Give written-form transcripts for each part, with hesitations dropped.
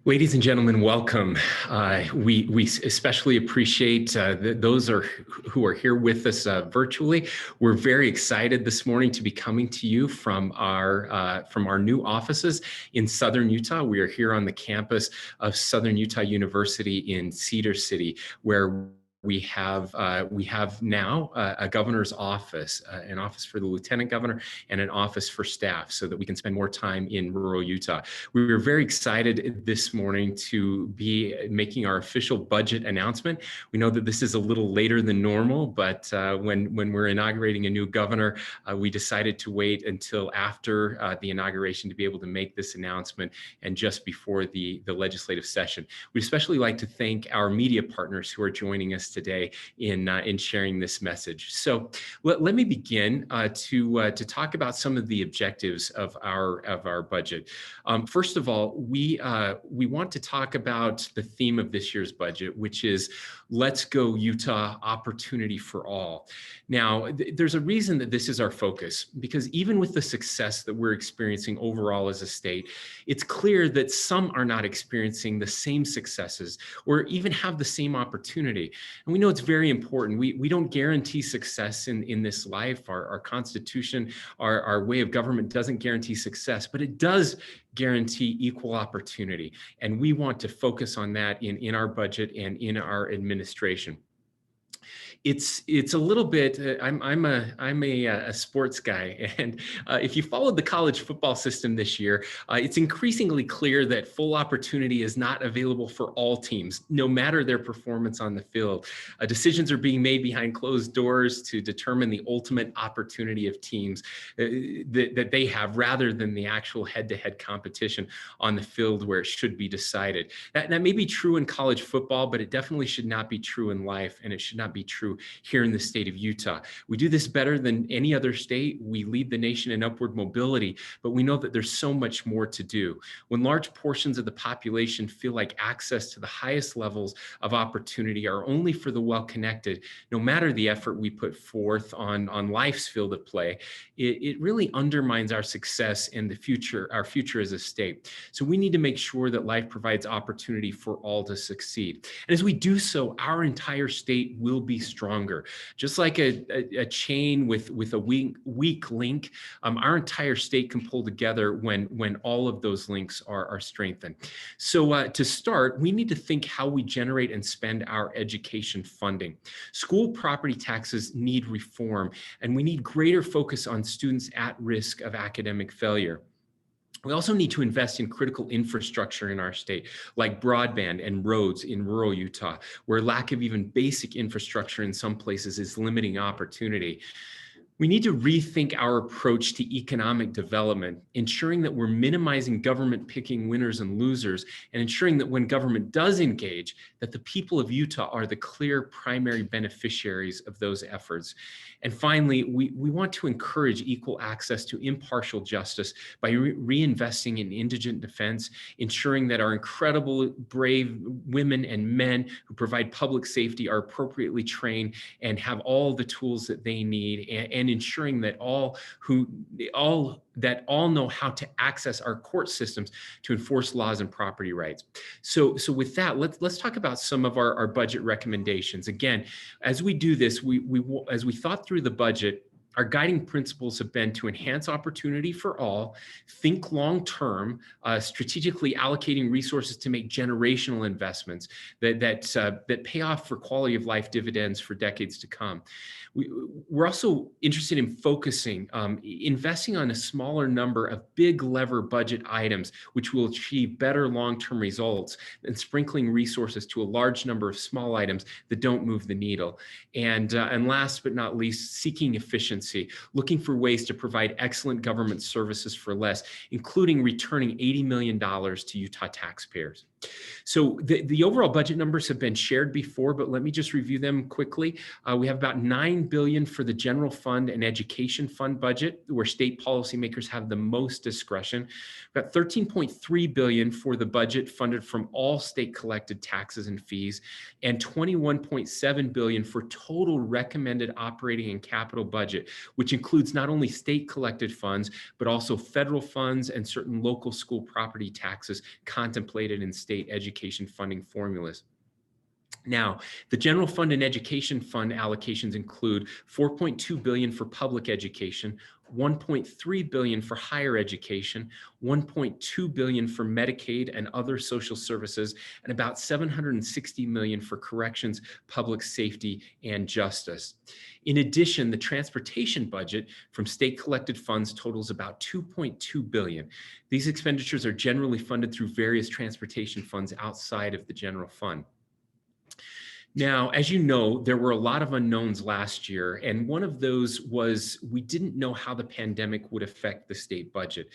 Ladies and gentlemen, welcome. We especially appreciate those who are here with us virtually. We're very excited this morning to be coming to you from our new offices in Southern Utah. We are here on the campus of Southern Utah University in Cedar City, where we have now a governor's office, an office for the lieutenant governor, and an office for staff, so that we can spend more time in rural Utah. We were very excited this morning to be making our official budget announcement. We know that this is a little later than normal, but when we're inaugurating a new governor, we decided to wait until after the inauguration to be able to make this announcement, and just before the legislative session. We'd especially like to thank our media partners who are joining us today in sharing this message. So let me begin to talk about some of the objectives of our budget. First of all, we want to talk about the theme of this year's budget, which is Let's Go Utah, Opportunity for All. Now, there's a reason that this is our focus, because even with the success that we're experiencing overall as a state, it's clear that some are not experiencing the same successes or even have the same opportunity. And we know it's very important. We don't guarantee success in this life. Our Constitution, our way of government doesn't guarantee success, but it does guarantee equal opportunity. And we want to focus on that in our budget and in our administration. It's a little bit, I'm a sports guy, and if you followed the college football system this year, it's increasingly clear that full opportunity is not available for all teams, no matter their performance on the field. Decisions are being made behind closed doors to determine the ultimate opportunity of teams that they have, rather than the actual head-to-head competition on the field where it should be decided. That may be true in college football, but it definitely should not be true in life, and it should not be true here in the state of Utah. We do this better than any other state. We lead the nation in upward mobility, but we know that there's so much more to do. When large portions of the population feel like access to the highest levels of opportunity are only for the well-connected, no matter the effort we put forth on life's field of play, it really undermines our success and our future as a state. So we need to make sure that life provides opportunity for all to succeed. And as we do so, our entire state will be stronger. Just like a chain with a weak link, our entire state can pull together when all of those links are strengthened. So to start, we need to think how we generate and spend our education funding. School property taxes need reform, and we need greater focus on students at risk of academic failure. We also need to invest in critical infrastructure in our state, like broadband and roads in rural Utah, where lack of even basic infrastructure in some places is limiting opportunity. We need to rethink our approach to economic development, ensuring that we're minimizing government picking winners and losers, and ensuring that when government does engage, that the people of Utah are the clear primary beneficiaries of those efforts. And finally, we want to encourage equal access to impartial justice by reinvesting in indigent defense, ensuring that our incredible, brave women and men who provide public safety are appropriately trained and have all the tools that they need, and ensuring that all know how to access our court systems to enforce laws and property rights. So with that, let's talk about some of our budget recommendations. Again, as we do this, as we thought through the budget, our guiding principles have been to enhance opportunity for all, think long-term, strategically allocating resources to make generational investments that pay off for quality of life dividends for decades to come. We're also interested in focusing, investing on a smaller number of big lever budget items, which will achieve better long-term results, and sprinkling resources to a large number of small items that don't move the needle. And last but not least, seeking efficiency, looking for ways to provide excellent government services for less, including returning $80 million to Utah taxpayers. So the overall budget numbers have been shared before, but let me just review them quickly. We have about $9 billion for the general fund and education fund budget, where state policymakers have the most discretion. We've got $13.3 billion for the budget funded from all state collected taxes and fees, and $21.7 billion for total recommended operating and capital budget, which includes not only state collected funds, but also federal funds and certain local school property taxes contemplated in state education funding formulas. Now, the general fund and education fund allocations include $4.2 billion for public education, $1.3 billion for higher education, $1.2 billion for Medicaid and other social services, and about $760 million for corrections, public safety, and justice. In addition, the transportation budget from state collected funds totals about $2.2 billion. These expenditures are generally funded through various transportation funds outside of the general fund. Now, as you know, there were a lot of unknowns last year, and one of those was we didn't know how the pandemic would affect the state budget.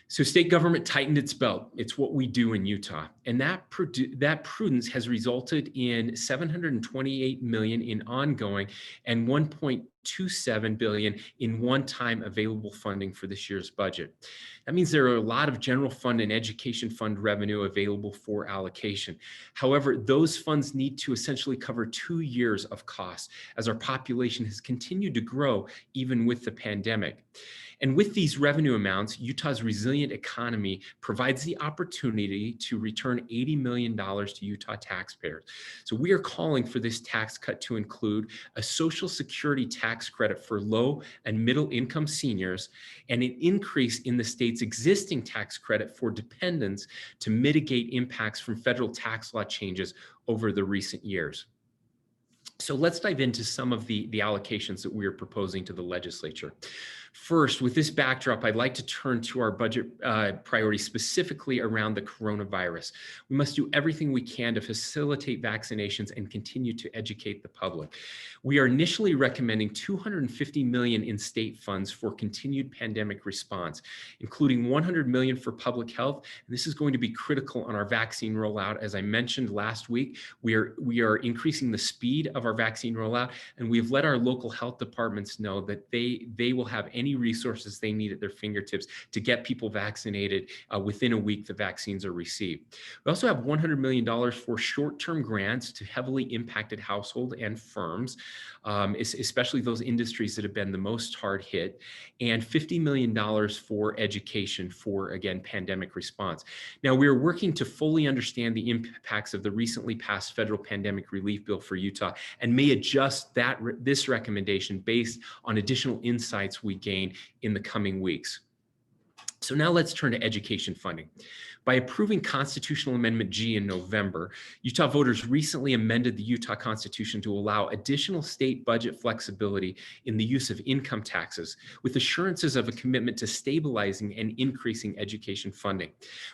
So state government tightened its belt. It's what we do in Utah. And that prudence has resulted in $728 million in ongoing and $1.27 billion in one-time available funding for this year's budget. That means there are a lot of general fund and education fund revenue available for allocation. However, those funds need to essentially cover 2 years of costs as our population has continued to grow even with the pandemic. And with these revenue amounts, Utah's resilient economy provides the opportunity to return $80 million to Utah taxpayers. So we are calling for this tax cut to include a Social Security tax credit for low and middle income seniors and an increase in the state's existing tax credit for dependents to mitigate impacts from federal tax law changes over the recent years. So let's dive into some of the allocations that we are proposing to the legislature. First, with this backdrop, I'd like to turn to our budget priorities specifically around the coronavirus. We must do everything we can to facilitate vaccinations and continue to educate the public. We are initially recommending $250 million in state funds for continued pandemic response, including $100 million for public health. And this is going to be critical on our vaccine rollout. As I mentioned last week, we are increasing the speed of our vaccine rollout, and we've let our local health departments know that they will have any resources they need at their fingertips to get people vaccinated within a week the vaccines are received. We also have $100 million for short-term grants to heavily impacted households and firms, especially those industries that have been the most hard hit, and $50 million for education for, again, pandemic response. Now, we are working to fully understand the impacts of the recently passed federal pandemic relief bill for Utah and may adjust this recommendation based on additional insights we gain in the coming weeks. So now let's turn to education funding. By approving Constitutional Amendment G in November, Utah voters recently amended the Utah Constitution to allow additional state budget flexibility in the use of income taxes, with assurances of a commitment to stabilizing and increasing education funding.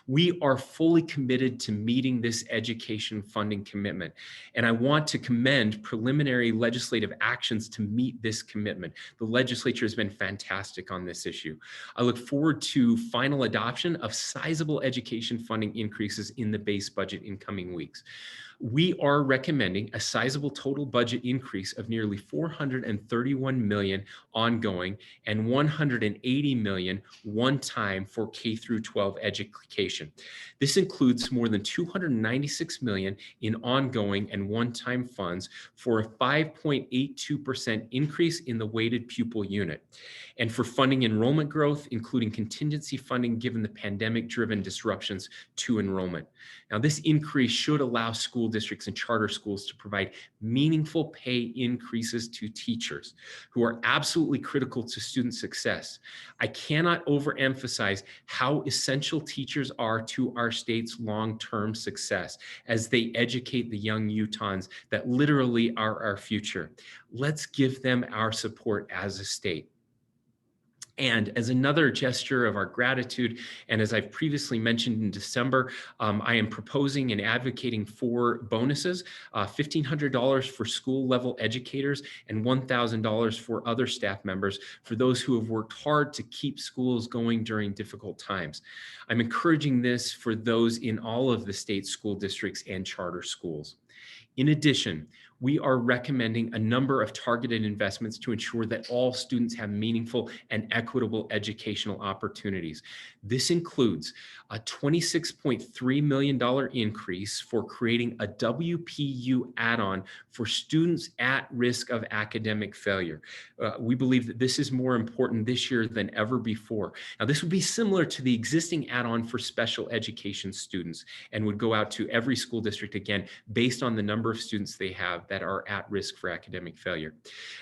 We are fully committed to meeting this education funding commitment, and I want to commend preliminary legislative actions to meet this commitment. The legislature has been fantastic on this issue. I look forward to final adoption of sizable education funding increases in the base budget in coming weeks. We are recommending a sizable total budget increase of nearly $431 million ongoing and $180 million one-time for K through 12 education. This includes more than $296 million in ongoing and one-time funds for a 5.82% increase in the weighted pupil unit, and for funding enrollment growth, including contingency funding given the pandemic-driven disruptions to enrollment. Now, this increase should allow school districts and charter schools to provide meaningful pay increases to teachers who are absolutely critical to student success. I cannot overemphasize how essential teachers are to our state's long-term success as they educate the young Utahns that literally are our future. Let's give them our support as a state. And as another gesture of our gratitude, and as I've previously mentioned in December, I am proposing and advocating for bonuses, $1,500 for school level educators and $1,000 for other staff members for those who have worked hard to keep schools going during difficult times. I'm encouraging this for those in all of the state school districts and charter schools. In addition, we are recommending a number of targeted investments to ensure that all students have meaningful and equitable educational opportunities. This includes a $26.3 million increase for creating a WPU add-on for students at risk of academic failure. We believe that this is more important this year than ever before. Now, this would be similar to the existing add-on for special education students and would go out to every school district, again, based on the number of students they have that are at risk for academic failure.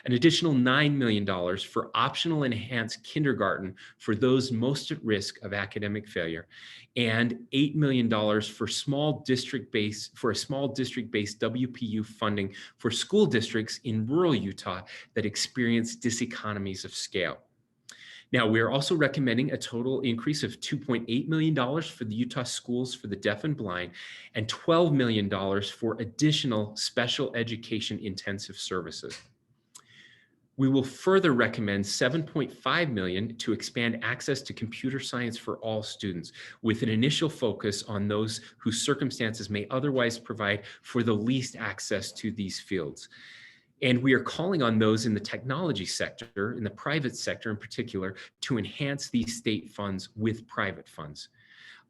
An additional $9 million for optional enhanced kindergarten for those most at risk of academic failure, and $8 million for a small district-based WPU funding for school districts in rural Utah that experience diseconomies of scale. Now, we are also recommending a total increase of $2.8 million for the Utah Schools for the Deaf and Blind and $12 million for additional special education intensive services. We will further recommend $7.5 million to expand access to computer science for all students, with an initial focus on those whose circumstances may otherwise provide for the least access to these fields. And we are calling on those in the technology sector, in the private sector in particular, to enhance these state funds with private funds.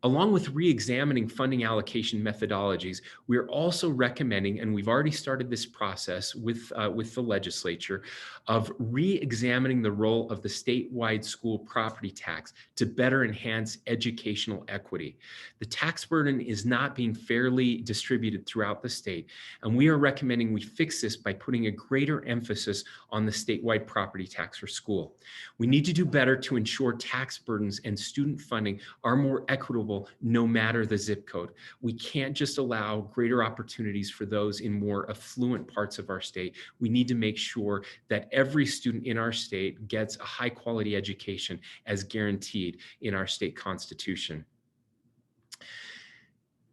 Along with re-examining funding allocation methodologies, we are also recommending, and we've already started this process with the legislature, of re-examining the role of the statewide school property tax to better enhance educational equity. The tax burden is not being fairly distributed throughout the state, and we are recommending we fix this by putting a greater emphasis on the statewide property tax for school. We need to do better to ensure tax burdens and student funding are more equitable no matter the zip code. We can't just allow greater opportunities for those in more affluent parts of our state. We need to make sure that every student in our state gets a high quality education as guaranteed in our state constitution.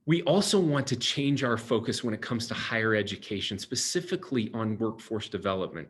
We also want to change our focus when it comes to higher education, specifically on workforce development.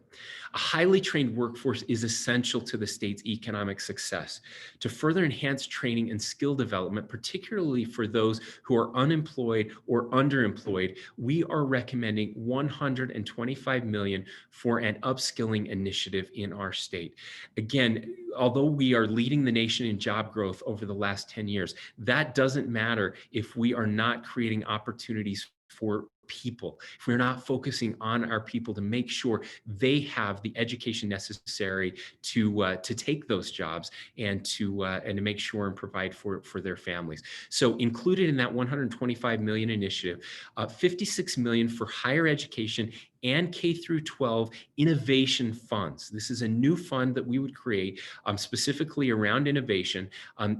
A highly trained workforce is essential to the state's economic success. To further enhance training and skill development, particularly for those who are unemployed or underemployed, we are recommending $125 million for an upskilling initiative in our state. Again, although we are leading the nation in job growth over the last 10 years, that doesn't matter if we are not creating opportunities for people, if we're not focusing on our people to make sure they have the education necessary to take those jobs and to make sure and provide for their families. So included in that 125 million initiative, 56 million for higher education and K through 12 innovation funds. This is a new fund that we would create specifically around innovation,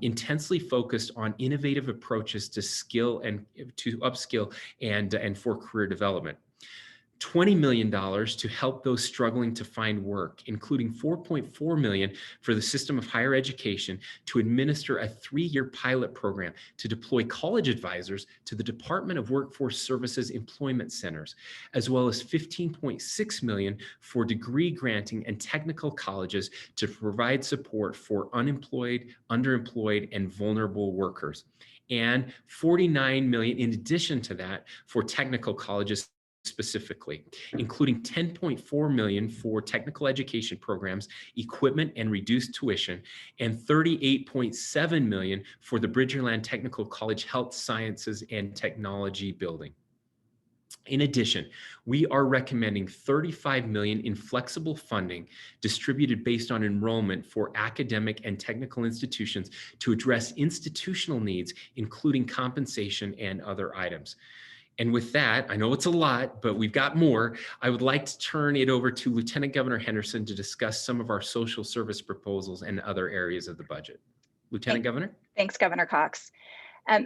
intensely focused on innovative approaches to skill and to upskill and for career development. $20 million to help those struggling to find work, including $4.4 million for the system of higher education to administer a 3-year pilot program to deploy college advisors to the Department of Workforce Services employment centers, as well as $15.6 million for degree granting and technical colleges to provide support for unemployed, underemployed, and vulnerable workers. And $49 million in addition to that for technical colleges specifically, including $10.4 million for technical education programs, equipment, and reduced tuition, and $38.7 million for the Bridgerland Technical College Health Sciences and Technology building. In addition, we are recommending $35 million in flexible funding distributed based on enrollment for academic and technical institutions to address institutional needs, including compensation and other items. And with that, I know it's a lot, but we've got more. I would like to turn it over to Lieutenant Governor Henderson to discuss some of our social service proposals and other areas of the budget. Lieutenant Governor? Thanks, Governor Cox.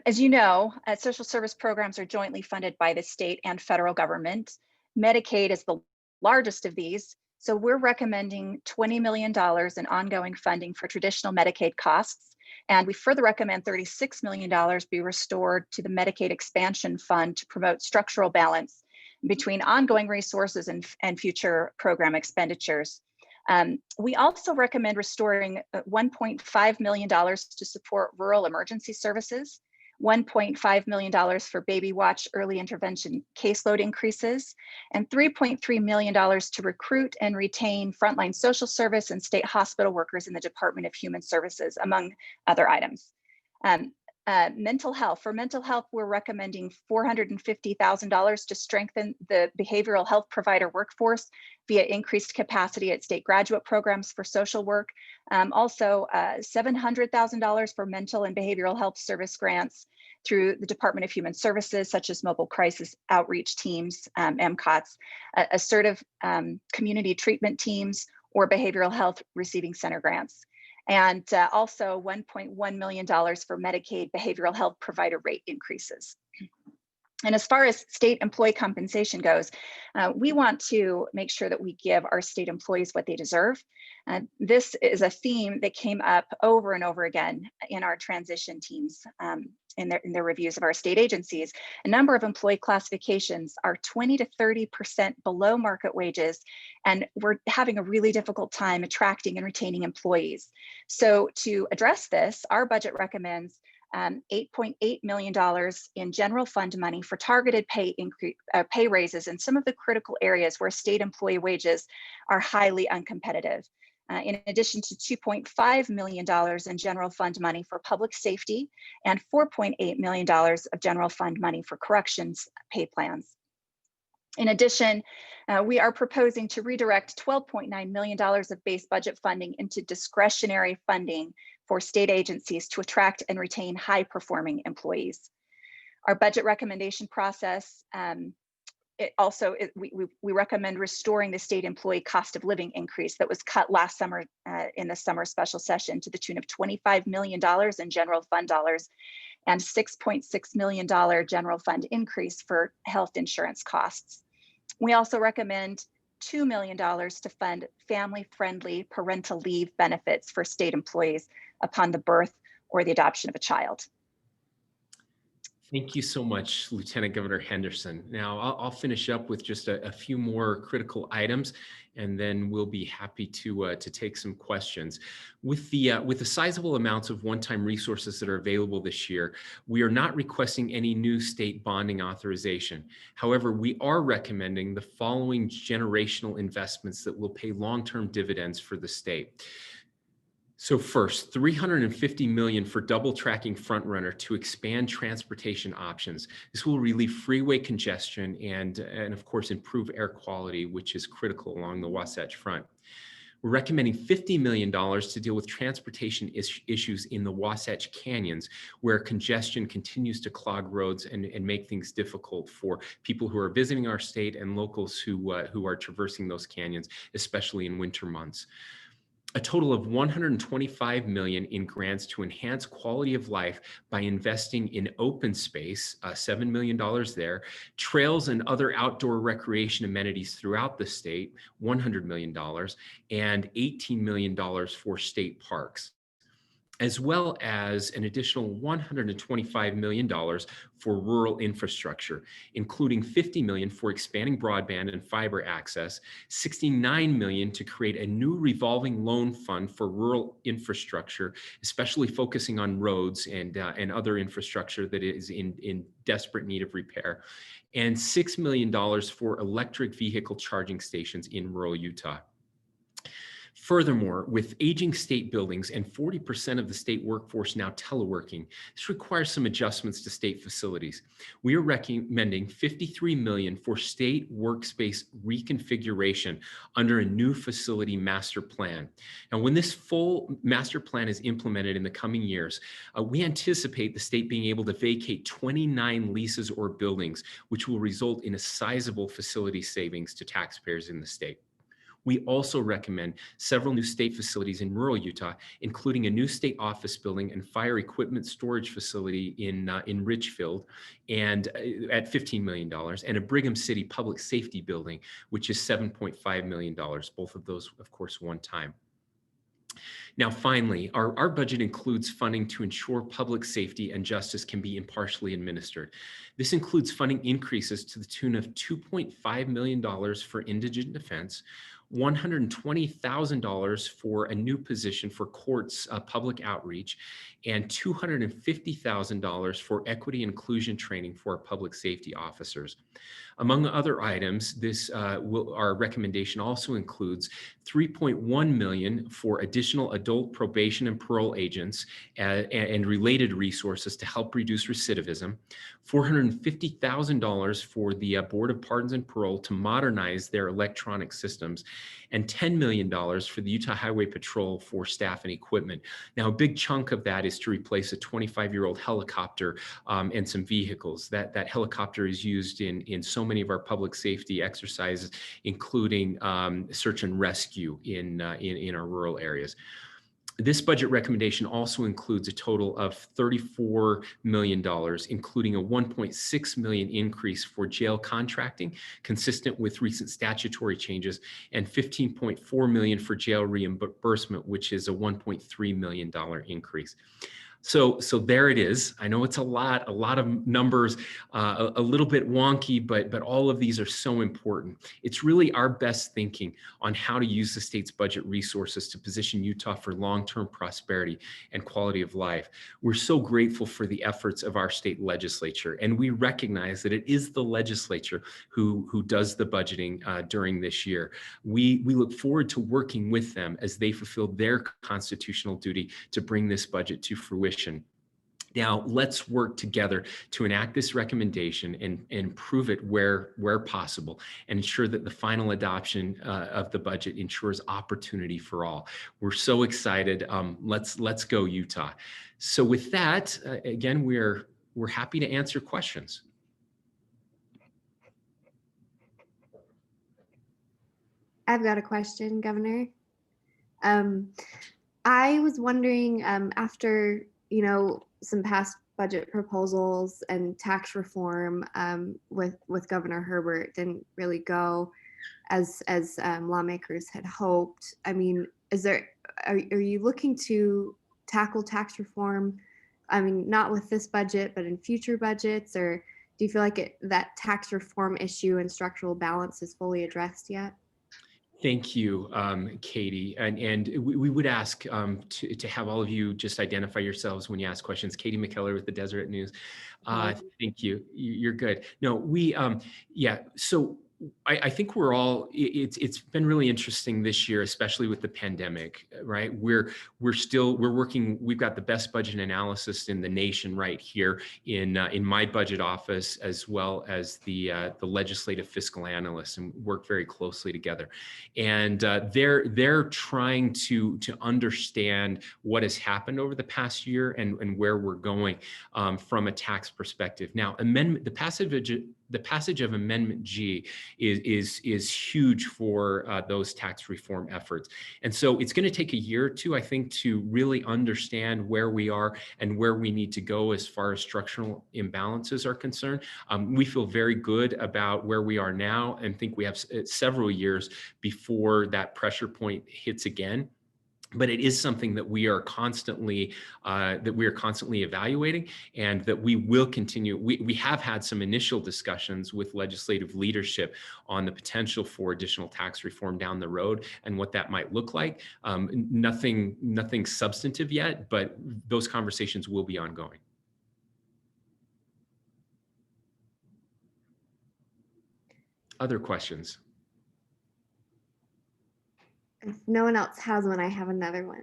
As you know, social service programs are jointly funded by the state and federal government. Medicaid is the largest of these, so we're recommending $20 million in ongoing funding for traditional Medicaid costs. And we further recommend $36 million be restored to the Medicaid Expansion Fund to promote structural balance between ongoing resources and future program expenditures. We also recommend restoring $1.5 million to support rural emergency services. $1.5 million for Baby Watch early intervention caseload increases, and $3.3 million to recruit and retain frontline social service and state hospital workers in the Department of Human Services, among other items. Mental health. For mental health, we're recommending $450,000 to strengthen the behavioral health provider workforce via increased capacity at state graduate programs for social work. Also, $700,000 for mental and behavioral health service grants through the Department of Human Services, such as mobile crisis outreach teams, MCOTs, assertive community treatment teams, or behavioral health receiving center grants. And also $1.1 million for Medicaid behavioral health provider rate increases. And as far as state employee compensation goes, we want to make sure that we give our state employees what they deserve. This is a theme that came up over and over again in our transition teams in their reviews of our state agencies. A number of employee classifications are 20 to 30% below market wages, and we're having a really difficult time attracting and retaining employees. So to address this, our budget recommends $8.8 million in general fund money for targeted pay raises in some of the critical areas where state employee wages are highly uncompetitive. In addition to $2.5 million in general fund money for public safety and $4.8 million of general fund money for corrections pay plans. In addition, we are proposing to redirect $12.9 million of base budget funding into discretionary funding for state agencies to attract and retain high-performing employees. Our budget recommendation process, we recommend restoring the state employee cost of living increase that was cut last summer in the summer special session to the tune of $25 million in general fund dollars and $6.6 million general fund increase for health insurance costs. We also recommend $2 million to fund family-friendly parental leave benefits for state employees upon the birth or the adoption of a child. Thank you so much, Lieutenant Governor Henderson. Now, I'll finish up with just a few more critical items, and then we'll be happy to take some questions. With the sizable amounts of one-time resources that are available this year, we are not requesting any new state bonding authorization. However, we are recommending the following generational investments that will pay long-term dividends for the state. So first, $350 million for double tracking Frontrunner to expand transportation options. This will relieve freeway congestion and of course, improve air quality, which is critical along the Wasatch Front. We're recommending $50 million to deal with transportation issues in the Wasatch Canyons, where congestion continues to clog roads and make things difficult for people who are visiting our state and locals who are traversing those canyons, especially in winter months. A total of $125 million in grants to enhance quality of life by investing in open space, $7 million there, trails and other outdoor recreation amenities throughout the state, $100 million, and $18 million for state parks, as well as an additional $125 million for rural infrastructure, including $50 million for expanding broadband and fiber access, $69 million to create a new revolving loan fund for rural infrastructure, especially focusing on roads and other infrastructure that is in desperate need of repair, and $6 million for electric vehicle charging stations in rural Utah. Furthermore, with aging state buildings and 40% of the state workforce now teleworking, this requires some adjustments to state facilities. We are recommending $53 million for state workspace reconfiguration under a new facility master plan. Now, when this full master plan is implemented in the coming years, we anticipate the state being able to vacate 29 leases or buildings, which will result in a sizable facility savings to taxpayers in the state. We also recommend several new state facilities in rural Utah, including a new state office building and fire equipment storage facility in Richfield, and at $15 million, and a Brigham City public safety building, which is $7.5 million, both of those, of course, one time. Now, finally, our budget includes funding to ensure public safety and justice can be impartially administered. This includes funding increases to the tune of $2.5 million for indigent defense, $120,000 for a new position for courts public outreach, and $250,000 for equity inclusion training for our public safety officers. Among other items, our recommendation also includes $3.1 million for additional adult probation and parole agents and related resources to help reduce recidivism, $450,000 for the Board of Pardons and Parole to modernize their electronic systems, and $10 million for the Utah Highway Patrol for staff and equipment. Now, a big chunk of that is to replace a 25-year-old helicopter and some vehicles. That helicopter is used in so many of our public safety exercises, including search and rescue in our rural areas. This budget recommendation also includes a total of $34 million, including a $1.6 million increase for jail contracting, consistent with recent statutory changes, and $15.4 million for jail reimbursement, which is a $1.3 million increase. So there it is. I know it's a lot of numbers, a little bit wonky, but all of these are so important. It's really our best thinking on how to use the state's budget resources to position Utah for long-term prosperity and quality of life. We're so grateful for the efforts of our state legislature, and we recognize that it is the legislature who does the budgeting during this year. We look forward to working with them as they fulfill their constitutional duty to bring this budget to fruition. Now, let's work together to enact this recommendation and improve it where possible, and ensure that the final adoption of the budget ensures opportunity for all. We're so excited. Let's go, Utah. So with that, again, we're happy to answer questions. I've got a question, Governor. I was wondering, after, some past budget proposals and tax reform with Governor Herbert didn't really go as lawmakers had hoped. I mean, are you looking to tackle tax reform? I mean, not with this budget, but in future budgets, or do you feel like that tax reform issue and structural balance is fully addressed yet? Thank you, Katie. And we would ask to have all of you just identify yourselves when you ask questions. Katie McKellar with the Deseret News. Thank you. You're good. No, so I think we're all, it's been really interesting this year, especially with the pandemic, right? We're working, we've got the best budget analysis in the nation right here in my budget office, as well as the legislative fiscal analysts, and work very closely together. And they're trying to understand what has happened over the past year and where we're going from a tax perspective. Now, the passage of Amendment G is huge for those tax reform efforts. And so it's going to take a year or two, I think, to really understand where we are and where we need to go as far as structural imbalances are concerned. We feel very good about where we are now and think we have several years before that pressure point hits again. But it is something that we are constantly evaluating, and that we will continue. We have had some initial discussions with legislative leadership on the potential for additional tax reform down the road and what that might look like. Nothing substantive yet, but those conversations will be ongoing. Other questions? If no one else has one, I have another one.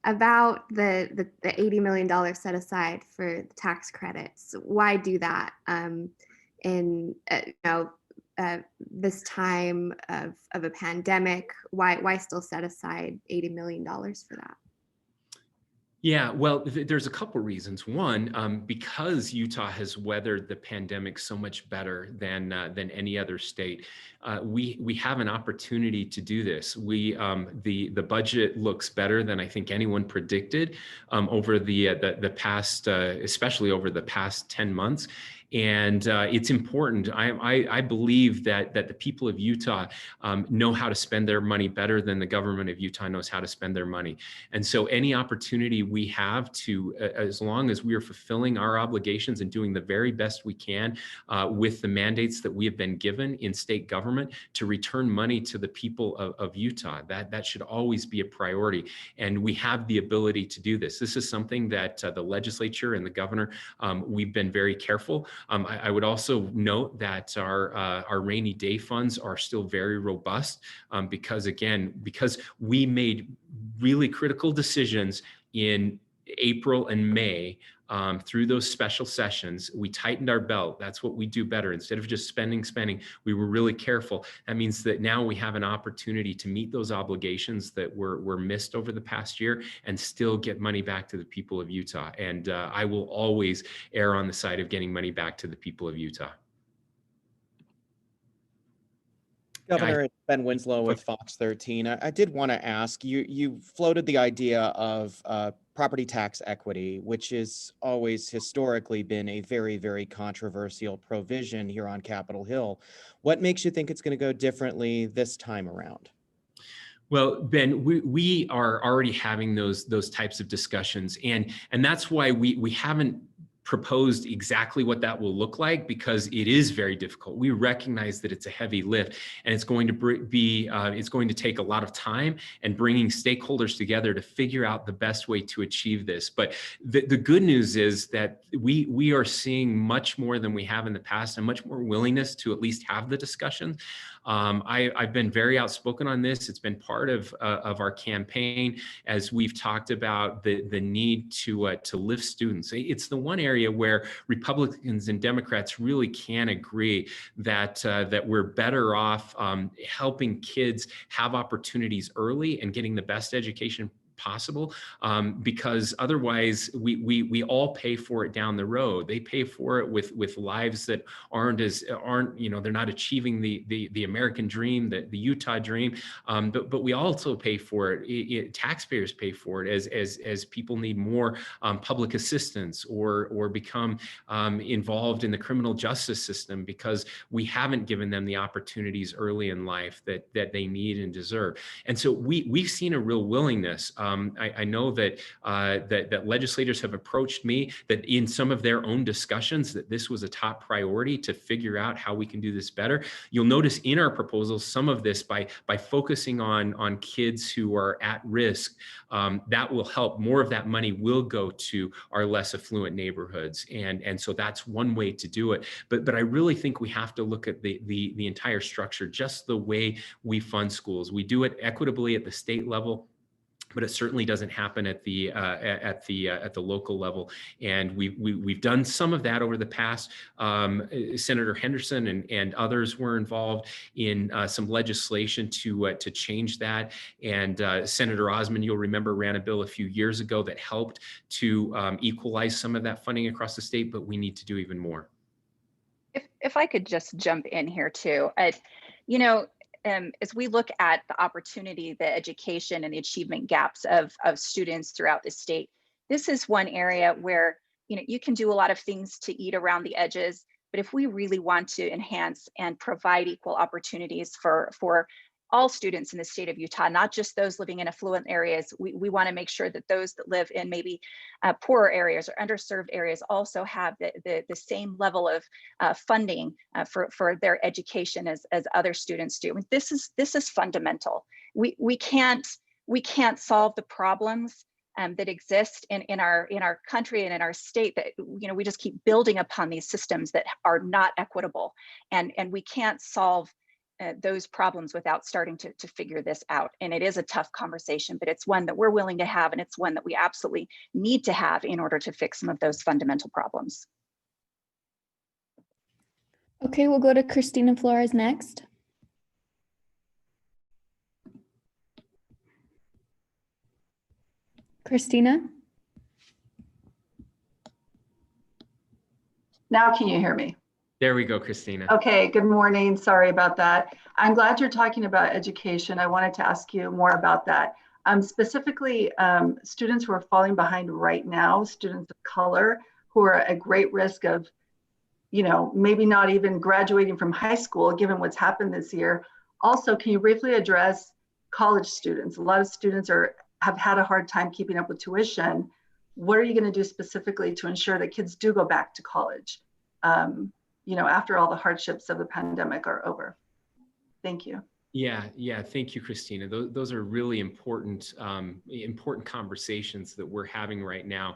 About the $80 million set aside for the tax credits. Why do that in this time of a pandemic? Why still set aside $80 million for that? Yeah, well, there's a couple reasons. One, because Utah has weathered the pandemic so much better than any other state, we have an opportunity to do this. The budget looks better than I think anyone predicted over the past, especially over the past 10 months. And it's important. I believe that the people of Utah know how to spend their money better than the government of Utah knows how to spend their money. And so any opportunity we have to, as long as we are fulfilling our obligations and doing the very best we can with the mandates that we have been given in state government to return money to the people of Utah, that should always be a priority. And we have the ability to do this. This is something that the legislature and the governor, we've been very careful. I would also note that our rainy day funds are still very robust because we made really critical decisions in April and May through those special sessions. We tightened our belt. That's what we do better. Instead of just spending, we were really careful. That means that now we have an opportunity to meet those obligations that were missed over the past year and still get money back to the people of Utah. And I will always err on the side of getting money back to the people of Utah. Governor, it's Ben Winslow with Fox 13. I did want to ask you floated the idea of property tax equity, which has always historically been a very, very controversial provision here on Capitol Hill. What makes you think it's going to go differently this time around? Well, Ben, we are already having those types of discussions, and that's why we haven't proposed exactly what that will look like, because it is very difficult. We recognize that it's a heavy lift, and it's going to take a lot of time and bringing stakeholders together to figure out the best way to achieve this. But the good news is that we are seeing much more than we have in the past, and much more willingness to at least have the discussion. I've been very outspoken on this. It's been part of our campaign as we've talked about the need to lift students. It's the one area where Republicans and Democrats really can agree that we're better off helping kids have opportunities early and getting the best education possible, because otherwise we all pay for it down the road. They pay for it with lives that aren't they're not achieving the American dream, the Utah dream, but we also pay for it. Taxpayers pay for it as people need more public assistance or become involved in the criminal justice system because we haven't given them the opportunities early in life that they need and deserve. And so we've seen a real willingness. I know that that legislators have approached me that in some of their own discussions that this was a top priority to figure out how we can do this better. You'll notice in our proposals some of this by focusing on kids who are at risk. That will help. More of that money will go to our less affluent neighborhoods, and so that's one way to do it. But I really think we have to look at the entire structure, just the way we fund schools. We do it equitably at the state level, but it certainly doesn't happen at the local level. And we've done some of that over the past. Senator Henderson and others were involved in some legislation to change that. And Senator Osmond, you'll remember, ran a bill a few years ago that helped to equalize some of that funding across the state, but we need to do even more. If I could just jump in here too, as we look at the opportunity, the education and the achievement gaps of students throughout the state, this is one area where you can do a lot of things to eat around the edges, but if we really want to enhance and provide equal opportunities for all students in the state of Utah, not just those living in affluent areas, we want to make sure that those that live in maybe poorer areas or underserved areas also have the same level of funding for their education as other students do. I mean, this is fundamental. We can't solve the problems that exist in our country and in our state that we just keep building upon these systems that are not equitable, and we can't solve those problems without starting to figure this out. And it is a tough conversation, but it's one that we're willing to have, and it's one that we absolutely need to have in order to fix some of those fundamental problems. Okay, we'll go to Christina Flores next. Christina? Now can you hear me? There we go, Christina. Okay, good morning. Sorry about that. I'm glad you're talking about education. I wanted to ask you more about that. Specifically, students who are falling behind right now, students of color who are at great risk of, maybe not even graduating from high school, given what's happened this year. Also, can you briefly address college students? A lot of students have had a hard time keeping up with tuition. What are you going to do specifically to ensure that kids do go back to college, after all the hardships of the pandemic are over? Thank you. Yeah. Thank you, Christina. Those are really important conversations that we're having right now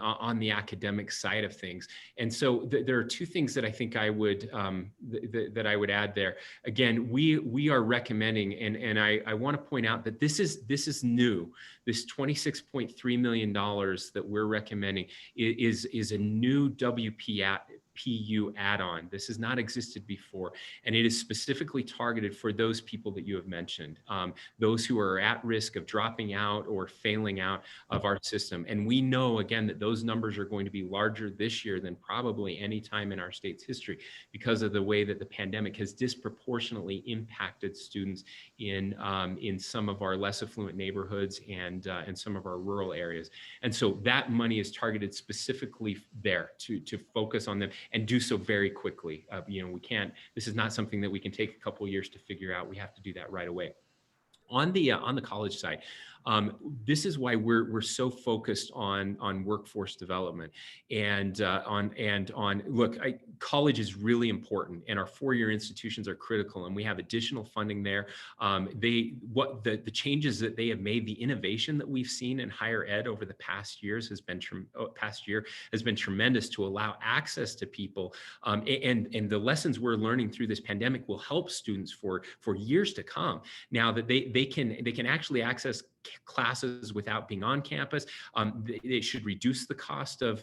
on the academic side of things. And so there are two things that I think I would that I would add there. Again, we are recommending, and I want to point out that this is new. This $26.3 million that we're recommending is a new WPU add-on. This has not existed before, and it is specifically targeted for those people that you have mentioned, those who are at risk of dropping out or failing out of our system. And we know, again, that those numbers are going to be larger this year than probably any time in our state's history because of the way that the pandemic has disproportionately impacted students in some of our less affluent neighborhoods and some of our rural areas. And so that money is targeted specifically there to focus on them and do so very quickly. This is not something that we can take a couple of years to figure out. We have to do that right away. On the college side, this is why we're so focused on workforce development and college is really important, and our four-year institutions are critical, and we have additional funding there. The changes that they have made, the innovation that we've seen in higher ed over the past year has been tremendous to allow access to people, and the lessons we're learning through this pandemic will help students for years to come. Now that they can actually access classes without being on campus. It should reduce the cost of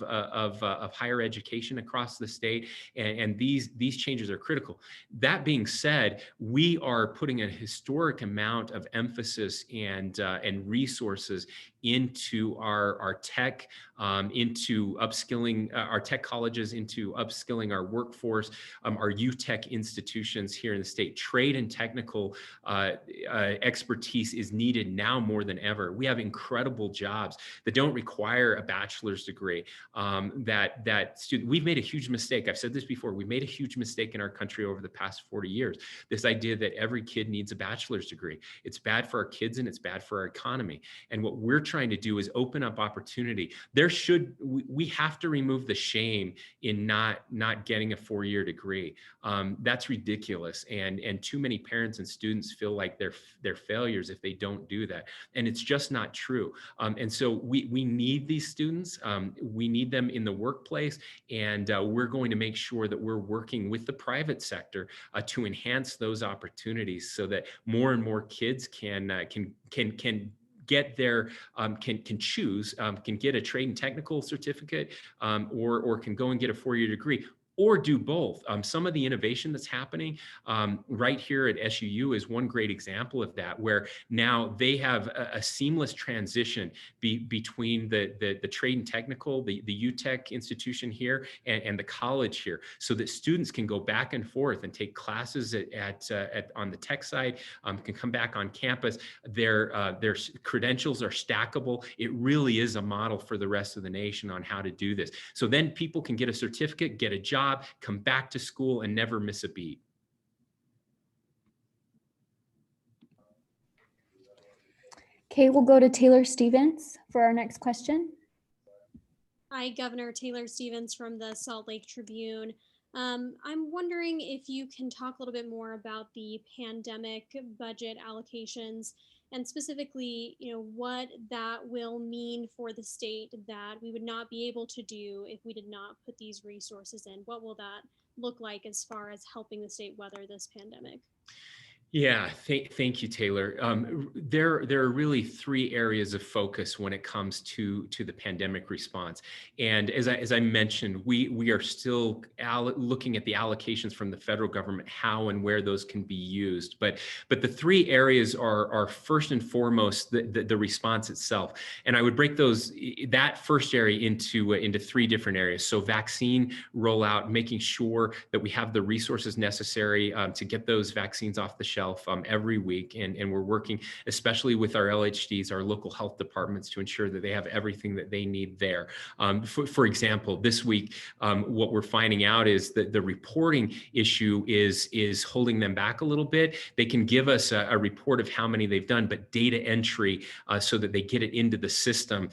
higher education across the state, and these changes are critical. That being said, we are putting a historic amount of emphasis and resources into our tech, into upskilling our tech colleges, into upskilling our workforce, our UTech institutions here in the state. Trade and technical expertise is needed now more than ever. We have incredible jobs that don't require a bachelor's degree. We've made a huge mistake. I've said this before. We've made a huge mistake in our country over the past 40 years. This idea that every kid needs a bachelor's degree. It's bad for our kids and it's bad for our economy. And what we're trying to do is open up opportunity. We have to remove the shame in not getting a four-year degree. That's ridiculous. And too many parents and students feel like they're failures if they don't do that. And it's just not true. And so we need these students. We need them in the workplace. And we're going to make sure that we're working with the private sector to enhance those opportunities so that more and more kids can get their can choose, can get a trade and technical certificate, or can go and get a four-year degree, or do both. Some of the innovation that's happening right here at SUU is one great example of that, where now they have a seamless transition between the trade and technical, the UTech institution here, and the college here, so that students can go back and forth and take classes on the tech side, can come back on campus. Their credentials are stackable. It really is a model for the rest of the nation on how to do this. So then people can get a certificate, get a job, come back to school, and never miss a beat. Okay, we'll go to Taylor Stevens for our next question. Hi, Governor. Taylor Stevens from the Salt Lake Tribune. I'm wondering if you can talk a little bit more about the pandemic budget allocations, and specifically, what that will mean for the state that we would not be able to do if we did not put these resources in. What will that look like as far as helping the state weather this pandemic? Yeah, thank you, Taylor. There are really three areas of focus when it comes to the pandemic response. And as I mentioned, we are still looking at the allocations from the federal government, how and where those can be used. But the three areas are first and foremost the response itself. And I would break that first area into three different areas. So vaccine rollout, making sure that we have the resources necessary to get those vaccines off the shelf shelf every week. And we're working, especially with our LHDs, our local health departments, to ensure that they have everything that they need there. For example, this week, what we're finding out is that the reporting issue is holding them back a little bit. They can give us a report of how many they've done, but data entry so that they get it into the system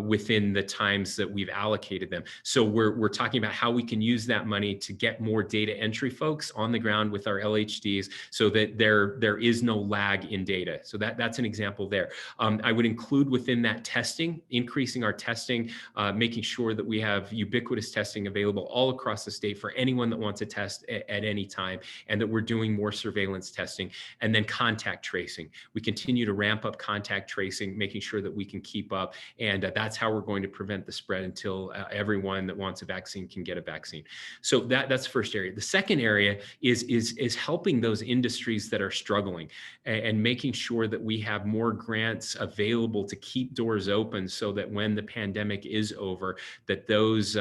within the times that we've allocated them. So we're talking about how we can use that money to get more data entry folks on the ground with our LHDs so that there is no lag in data. So that's an example there. I would include within that testing, increasing our testing, making sure that we have ubiquitous testing available all across the state for anyone that wants to test at any time, and that we're doing more surveillance testing. And then contact tracing. We continue to ramp up contact tracing, making sure that we can keep up. And that's how we're going to prevent the spread until everyone that wants a vaccine can get a vaccine. So that's the first area. The second area is helping those industries that are struggling and making sure that we have more grants available to keep doors open so that when the pandemic is over, that those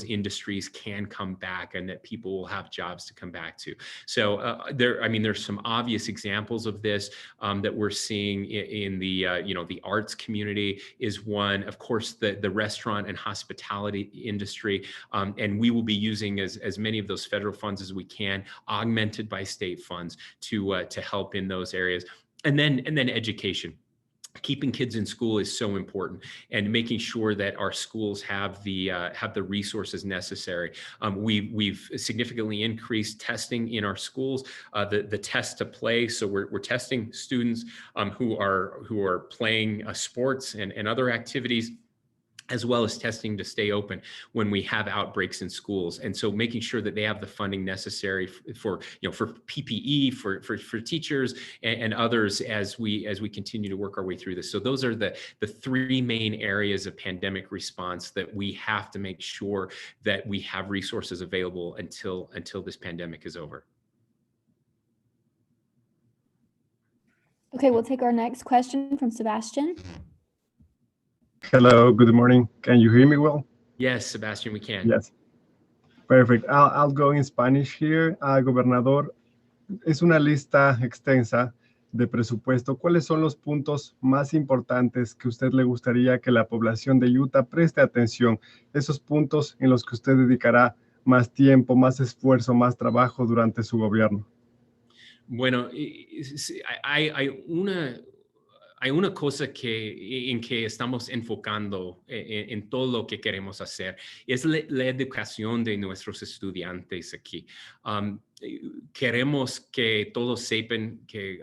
industries can come back and that people will have jobs to come back to. So there's some obvious examples of this that we're seeing in the arts community is one. Of course, the restaurant and hospitality industry, and we will be using as many of those federal funds as we can, augmented by state funds to help in those areas. And then education. Keeping kids in school is so important, and making sure that our schools have the resources necessary. We've significantly increased testing in our schools, the test to play. So we're testing students who are playing sports and other activities, as well as testing to stay open when we have outbreaks in schools. And so making sure that they have the funding necessary for PPE, for teachers and others as we continue to work our way through this. So those are the three main areas of pandemic response that we have to make sure that we have resources available until this pandemic is over. Okay, we'll take our next question from Sebastian. Hello, good morning. Can you hear me well? Yes, Sebastian, we can. Yes. Perfect. I'll go in Spanish here. Gobernador, es una lista extensa de presupuesto. ¿Cuáles son los puntos más importantes que usted le gustaría que la población de Utah preste atención? Esos puntos en los que usted dedicará más tiempo, más esfuerzo, más trabajo durante su gobierno. Bueno, hay una cosa en que estamos enfocando en todo lo que queremos hacer, es la educación de nuestros estudiantes aquí. Queremos que todos sepan que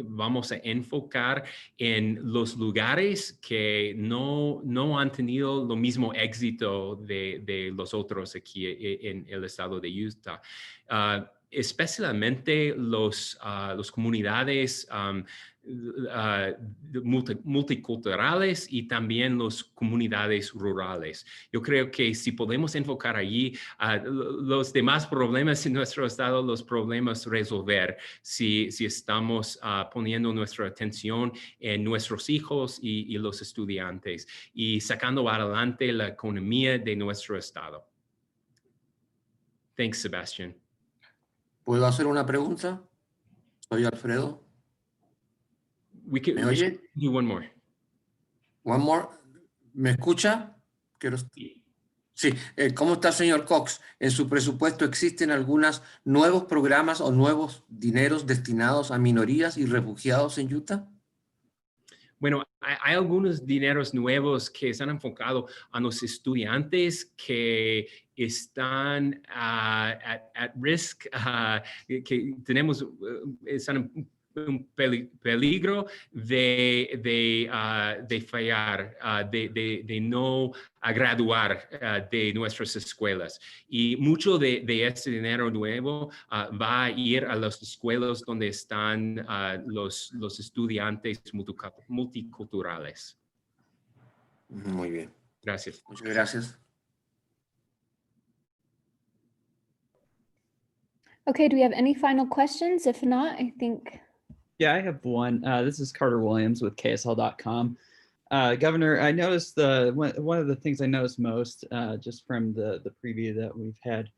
vamos a enfocar en los lugares que no han tenido lo mismo éxito de los otros aquí en el estado de Utah. Especialmente las comunidades multiculturales y también las comunidades rurales. Yo creo que si podemos enfocar allí, los demás problemas en nuestro estado los podemos resolver si estamos poniendo nuestra atención en nuestros hijos y los estudiantes y sacando adelante la economía de nuestro estado. Thanks, Sebastian. ¿Puedo hacer una pregunta? Soy Alfredo. ¿Me oye? Do one more. One more. ¿Me escucha? Sí. ¿Cómo está, señor Cox? ¿En su presupuesto existen algunos nuevos programas o nuevos dineros destinados a minorías y refugiados en Utah? Bueno, hay algunos dineros nuevos que están enfocados a los estudiantes que están at risk, que tenemos, están en un peligro de fallar, de no graduar de nuestras escuelas. Y mucho de este dinero nuevo va a ir a las escuelas donde están los estudiantes multiculturales. Muy bien. Gracias. Muchas gracias. Okay, do we have any final questions? If not, I think... Yeah, I have one. This is Carter Williams with KSL.com. Governor, I noticed one of the things I noticed most just from the preview that we've had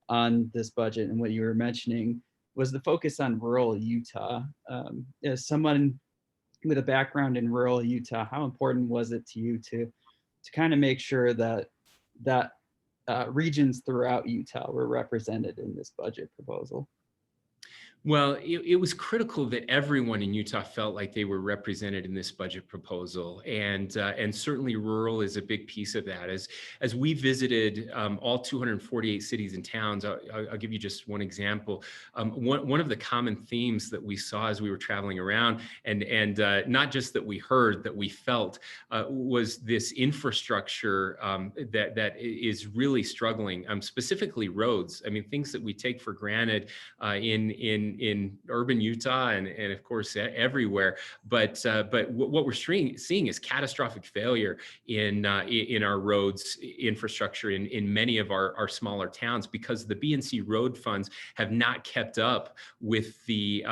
on this budget and what you were mentioning was the focus on rural Utah. As someone with a background in rural Utah, how important was it to you to kind of make sure that regions throughout Utah were represented in this budget proposal? Well, it was critical that everyone in Utah felt like they were represented in this budget proposal, and certainly rural is a big piece of that. As we visited all 248 cities and towns, I'll give you just one example. One of the common themes that we saw as we were traveling around, and not just that we heard, that we felt, was this infrastructure that is really struggling, specifically roads. I mean, things that we take for granted in urban Utah and of course everywhere, but what we're seeing is catastrophic failure in our roads infrastructure in many of our smaller towns, because the B&C road funds have not kept up with the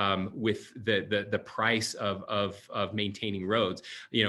price of maintaining roads.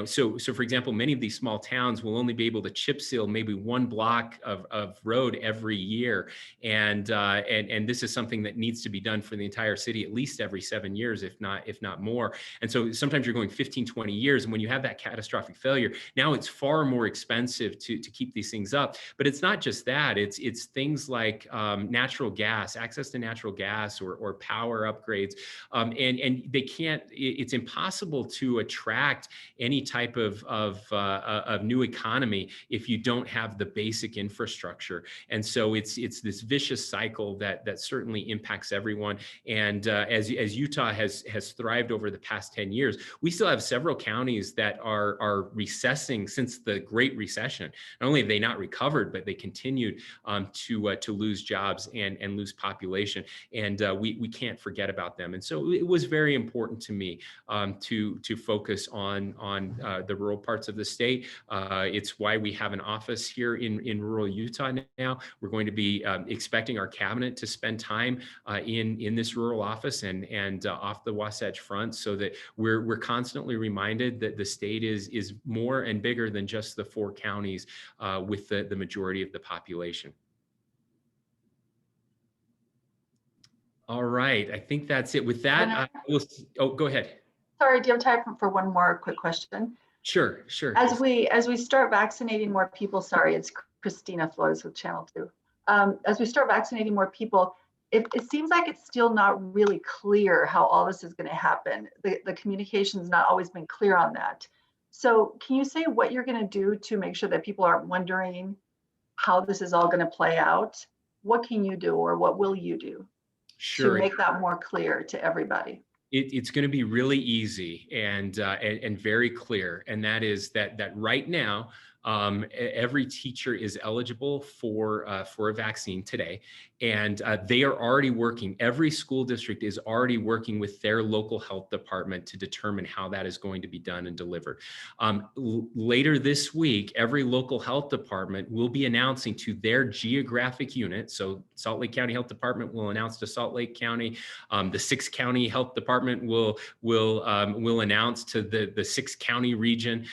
So for example, many of these small towns will only be able to chip seal maybe one block of road every year, and this is something that needs to be done for the entire city at least every 7 years, if not more. And so sometimes you're going 15, 20 years. And when you have that catastrophic failure, now it's far more expensive to keep these things up. But it's not just that, it's things like natural gas, access to natural gas or power upgrades. And they can't, it's impossible to attract any type of new economy if you don't have the basic infrastructure. And so it's this vicious cycle that certainly impacts everyone. And as Utah has thrived over the past 10 years, we still have several counties that are recessing since the Great Recession. Not only have they not recovered, but they continued to lose jobs and lose population. And we can't forget about them. And so it was very important to me to focus on the rural parts of the state. It's why we have an office here in rural Utah now. We're going to be expecting our cabinet to spend time in this rural office and off the Wasatch front, so that we're constantly reminded that the state is more and bigger than just the 4 counties with the majority of the population. All right, I think that's it. With that, go ahead. Sorry, do you have time for one more quick question? Sure. As we start vaccinating more people, sorry, it's Christina Flores with Channel 2. As we start vaccinating more people, it seems like it's still not really clear how all this is going to happen. The communication's not always been clear on that. So can you say what you're going to do to make sure that people aren't wondering how this is all going to play out? What can you do, or what will you do to make that more clear to everybody? It's going to be really easy and very clear, and that is that right now every teacher is eligible for a vaccine today, and they are already working. Every school district is already working with their local health department to determine how that is going to be done and delivered. Later this week, every local health department will be announcing to their geographic unit. So Salt Lake County Health Department will announce to Salt Lake County. The 6 county health department will announce to the 6 county region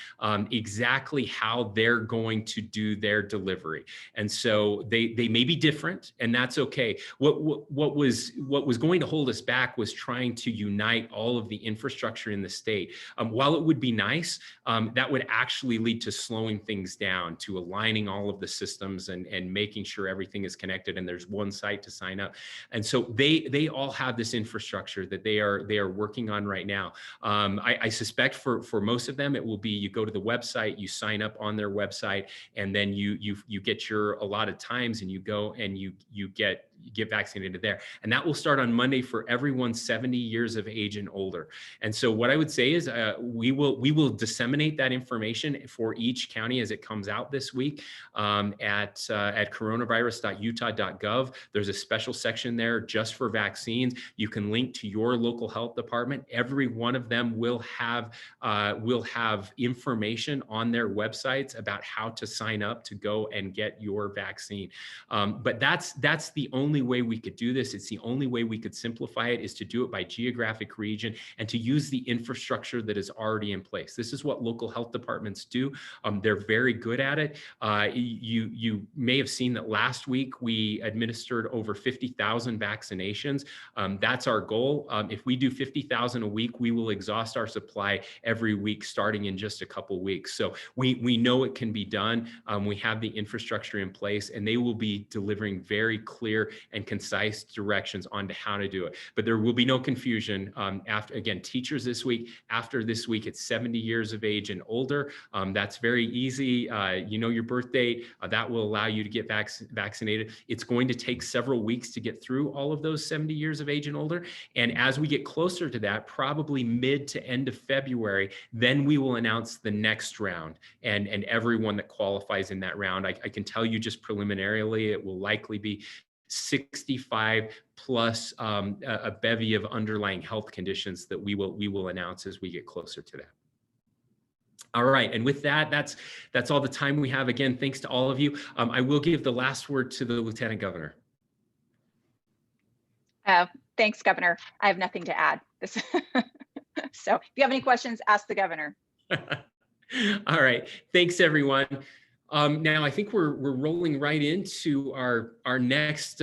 exactly how they're going to do their delivery. And so they may be different, and that's okay. What was going to hold us back was trying to unite all of the infrastructure in the state. While it would be nice, that would actually lead to slowing things down, to aligning all of the systems and making sure everything is connected and there's one site to sign up. And so they all have this infrastructure that they are working on right now. I suspect for most of them, it will be you go to the website, you sign up on their website, and then you get your allotted times and you go and you get vaccinated there. And that will start on Monday for everyone 70 years of age and older. And so what I would say is we will disseminate that information for each county as it comes out this week at coronavirus.utah.gov. There's a special section there just for vaccines. You can link to your local health department. Every one of them will have information on their websites about how to sign up to go and get your vaccine. But that's the only only way we could do this. It's the only way we could simplify it, is to do it by geographic region and to use the infrastructure that is already in place. This is what local health departments do. They're very good at it. You may have seen that last week we administered over 50,000 vaccinations. That's our goal. If we do 50,000 a week, we will exhaust our supply every week starting in just a couple weeks. So we know it can be done. We have the infrastructure in place, and they will be delivering very clear and concise directions on to how to do it. But there will be no confusion. After, again, teachers this week, after this week, it's 70 years of age and older. That's very easy. You know your birth date. That will allow you to get vaccinated. It's going to take several weeks to get through all of those 70 years of age and older. And as we get closer to that, probably mid to end of February, then we will announce the next round and everyone that qualifies in that round. I can tell you just preliminarily, it will likely be 65 plus a bevy of underlying health conditions that we will announce as we get closer to that. All right, and with that, that's all the time we have. Again, thanks to all of you. I will give the last word to the Lieutenant Governor. Thanks, Governor. I have nothing to add. So if you have any questions, ask the governor. All right, thanks everyone. Now I think we're rolling right into our next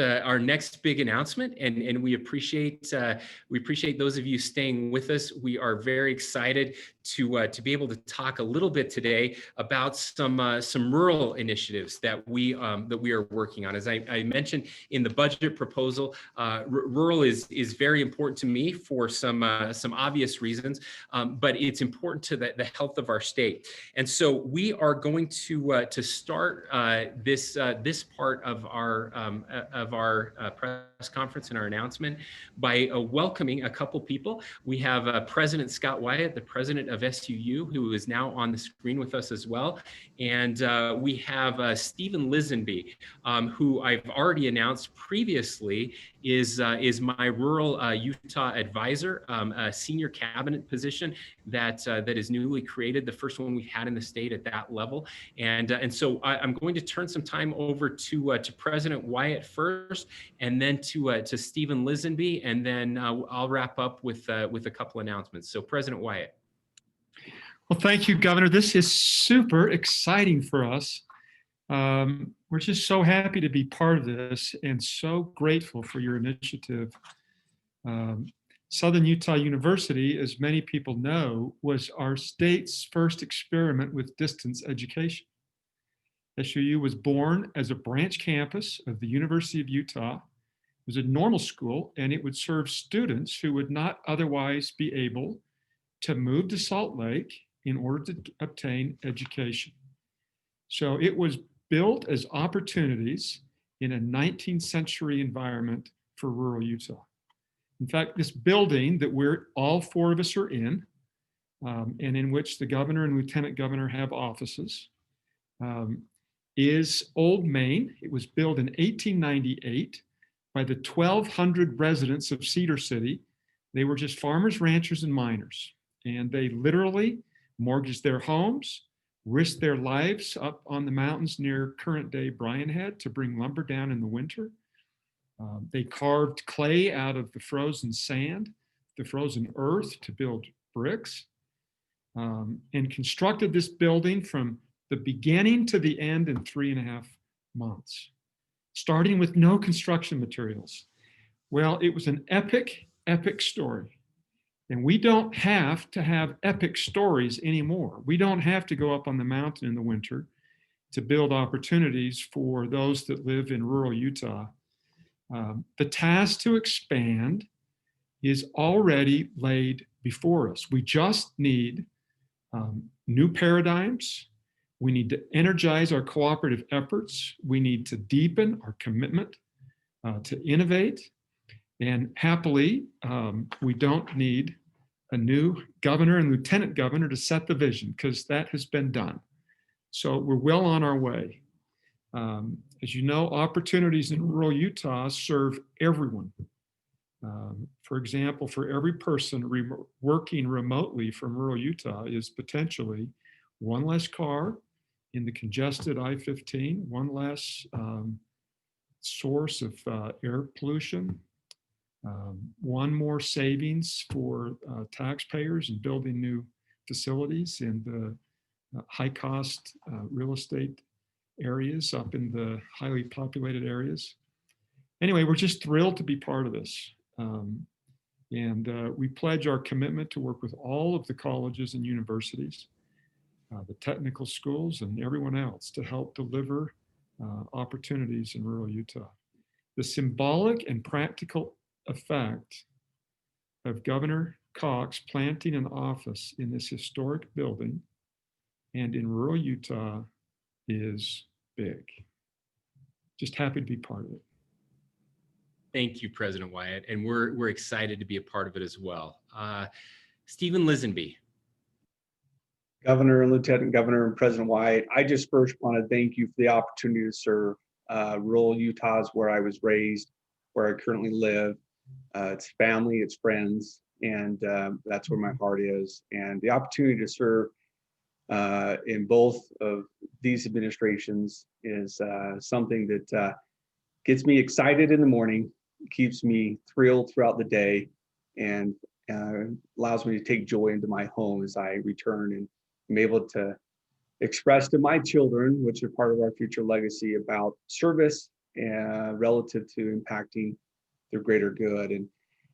big announcement, and we appreciate those of you staying with us. We are very excited to be able to talk a little bit today about some rural initiatives that we are working on. As I mentioned in the budget proposal, rural is very important to me for some obvious reasons, but it's important to the health of our state. And so we are going to start this part of our press conference and our announcement by welcoming a couple people. We have President Scott Wyatt, the president of SUU, who is now on the screen with us as well. And we have Stephen Lisenby, who I've already announced previously is my rural Utah advisor, a senior cabinet position that is newly created, the first one we've had in the state at that level. And so I'm going to turn some time over to President Wyatt first, and then to Stephen Lisenby, and then I'll wrap up with a couple announcements. So President Wyatt. Well, thank you, Governor. This is super exciting for us. We're just so happy to be part of this and so grateful for your initiative. Southern Utah University, as many people know, was our state's first experiment with distance education. SUU was born as a branch campus of the University of Utah. It was a normal school, and it would serve students who would not otherwise be able to move to Salt Lake in order to obtain education. So it was built as opportunities in a 19th century environment for rural Utah. In fact, this building that all four of us are in, and in which the governor and lieutenant governor have offices, is Old Main. It was built in 1898 by the 1,200 residents of Cedar City. They were just farmers, ranchers, and miners. And they literally mortgaged their homes, risked their lives up on the mountains near current day Bryan Head to bring lumber down in the winter. They carved clay out of the frozen sand, the frozen earth to build bricks, and constructed this building from the beginning to the end in 3.5 months, starting with no construction materials. Well, it was an epic, epic story. And we don't have to have epic stories anymore. We don't have to go up on the mountain in the winter to build opportunities for those that live in rural Utah. The task to expand is already laid before us. We just need new paradigms. We need to energize our cooperative efforts. We need to deepen our commitment to innovate. And happily, we don't need a new governor and lieutenant governor to set the vision, because that has been done. So we're well on our way. As you know, opportunities in rural Utah serve everyone. For example, for every person working remotely from rural Utah is potentially one less car in the congested I-15, one less source of air pollution. One more savings for taxpayers in building new facilities in the high cost real estate areas up in the highly populated areas. Anyway, we're just thrilled to be part of this. And we pledge our commitment to work with all of the colleges and universities, the technical schools, and everyone else to help deliver opportunities in rural Utah. The symbolic and practical effect of Governor Cox planting an office in this historic building and in rural Utah is big. Just happy to be part of it. Thank you, President Wyatt, and we're excited to be a part of it as well. Stephen Lisenby. Governor and Lieutenant Governor and President Wyatt, I just first want to thank you for the opportunity to serve. Rural Utah is where I was raised, where I currently live. It's family, it's friends, and that's where my heart is. And the opportunity to serve in both of these administrations is something that gets me excited in the morning, keeps me thrilled throughout the day, and allows me to take joy into my home as I return and am able to express to my children, which are part of our future legacy, about service relative to impacting the greater good. And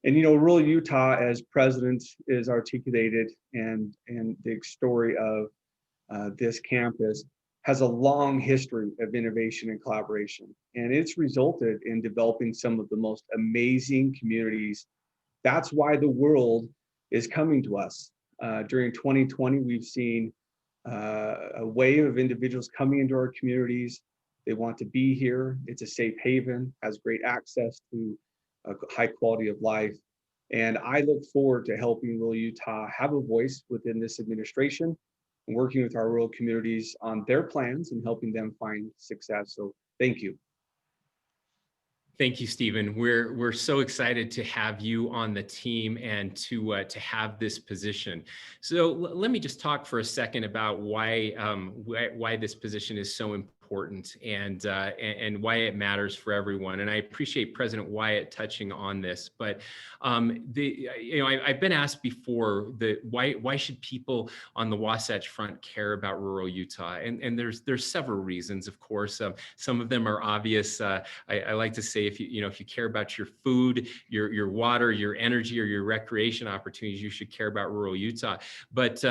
you know, rural Utah, as President is articulated, and the story of this campus has a long history of innovation and collaboration. And it's resulted in developing some of the most amazing communities. That's why the world is coming to us. During 2020, we've seen a wave of individuals coming into our communities. They want to be here. It's a safe haven, has great access to a high quality of life. And I look forward to helping rural Utah have a voice within this administration and working with our rural communities on their plans and helping them find success. So thank you. Thank you, Stephen. We're so excited to have you on the team and to have this position. So let me just talk for a second about why this position is so important and why it matters for everyone. And I appreciate President Wyatt touching on this. But I've been asked before why should people on the Wasatch Front care about rural Utah? And there's several reasons, of course. Some of them are obvious. I like to say, if you care about your food, your water, your energy, or your recreation opportunities, you should care about rural Utah. But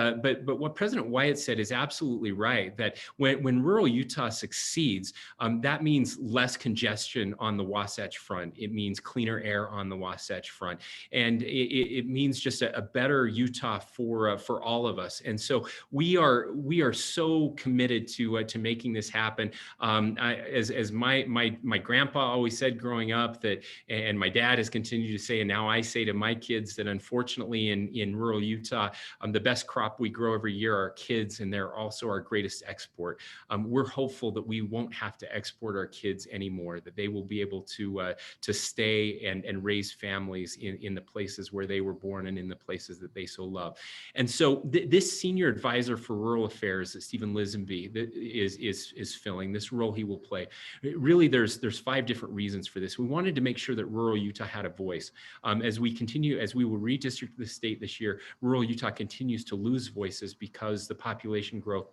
what President Wyatt said is absolutely right, that when rural Utah succeeds, that means less congestion on the Wasatch Front. It means cleaner air on the Wasatch Front, and it means just a better Utah for all of us. And so we are so committed to making this happen. As my grandpa always said growing up, that, and my dad has continued to say, and now I say to my kids, that unfortunately in rural Utah, the best crop we grow every year are kids, and they're also our greatest export. We're hopeful that we won't have to export our kids anymore, that they will be able to stay and raise families in the places where they were born and in the places that they so love. And so this senior advisor for rural affairs that Stephen Lisenby is filling, this role he will play, really there's 5 different reasons for this. We wanted to make sure that rural Utah had a voice. As we will redistrict the state this year, rural Utah continues to lose voices because the population growth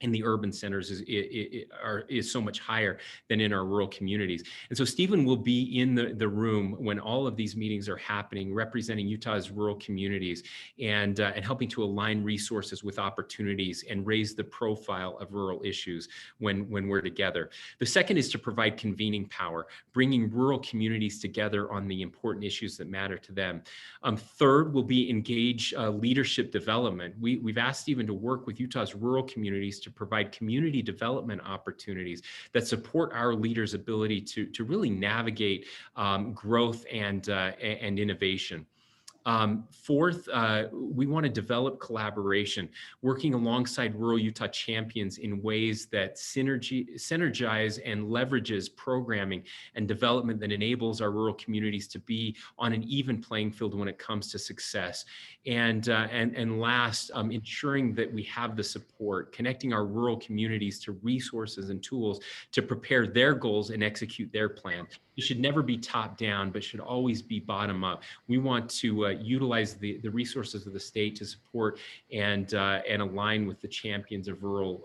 in the urban centers is so much higher than in our rural communities. And so Stephen will be in the room when all of these meetings are happening, representing Utah's rural communities and helping to align resources with opportunities and raise the profile of rural issues when we're together. The second is to provide convening power, bringing rural communities together on the important issues that matter to them. Third will be engage leadership development. We've asked Stephen to work with Utah's rural communities to provide community development opportunities that support our leaders' ability to really navigate growth and innovation. Fourth, we want to develop collaboration, working alongside rural Utah champions in ways that synergize and leverages programming and development that enables our rural communities to be on an even playing field when it comes to success. And last, ensuring that we have the support, connecting our rural communities to resources and tools to prepare their goals and execute their plan. It should never be top down, but should always be bottom up. We want to utilize the resources of the state to support and align with the champions of rural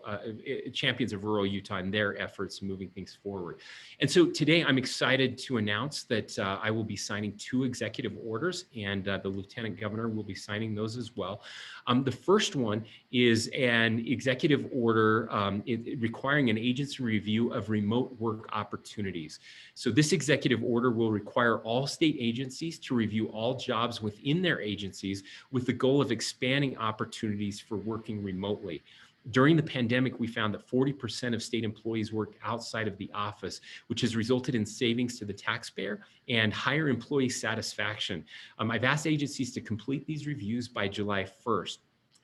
Utah and their efforts moving things forward. And so today I'm excited to announce that I will be signing 2 executive orders, and the Lieutenant Governor will be signing those as well. The first one is an executive order requiring an agency review of remote work opportunities. So this executive order will require all state agencies to review all jobs within their agencies with the goal of expanding opportunities for working remotely. During the pandemic, we found that 40% of state employees worked outside of the office, which has resulted in savings to the taxpayer and higher employee satisfaction. I've asked agencies to complete these reviews by July 1st.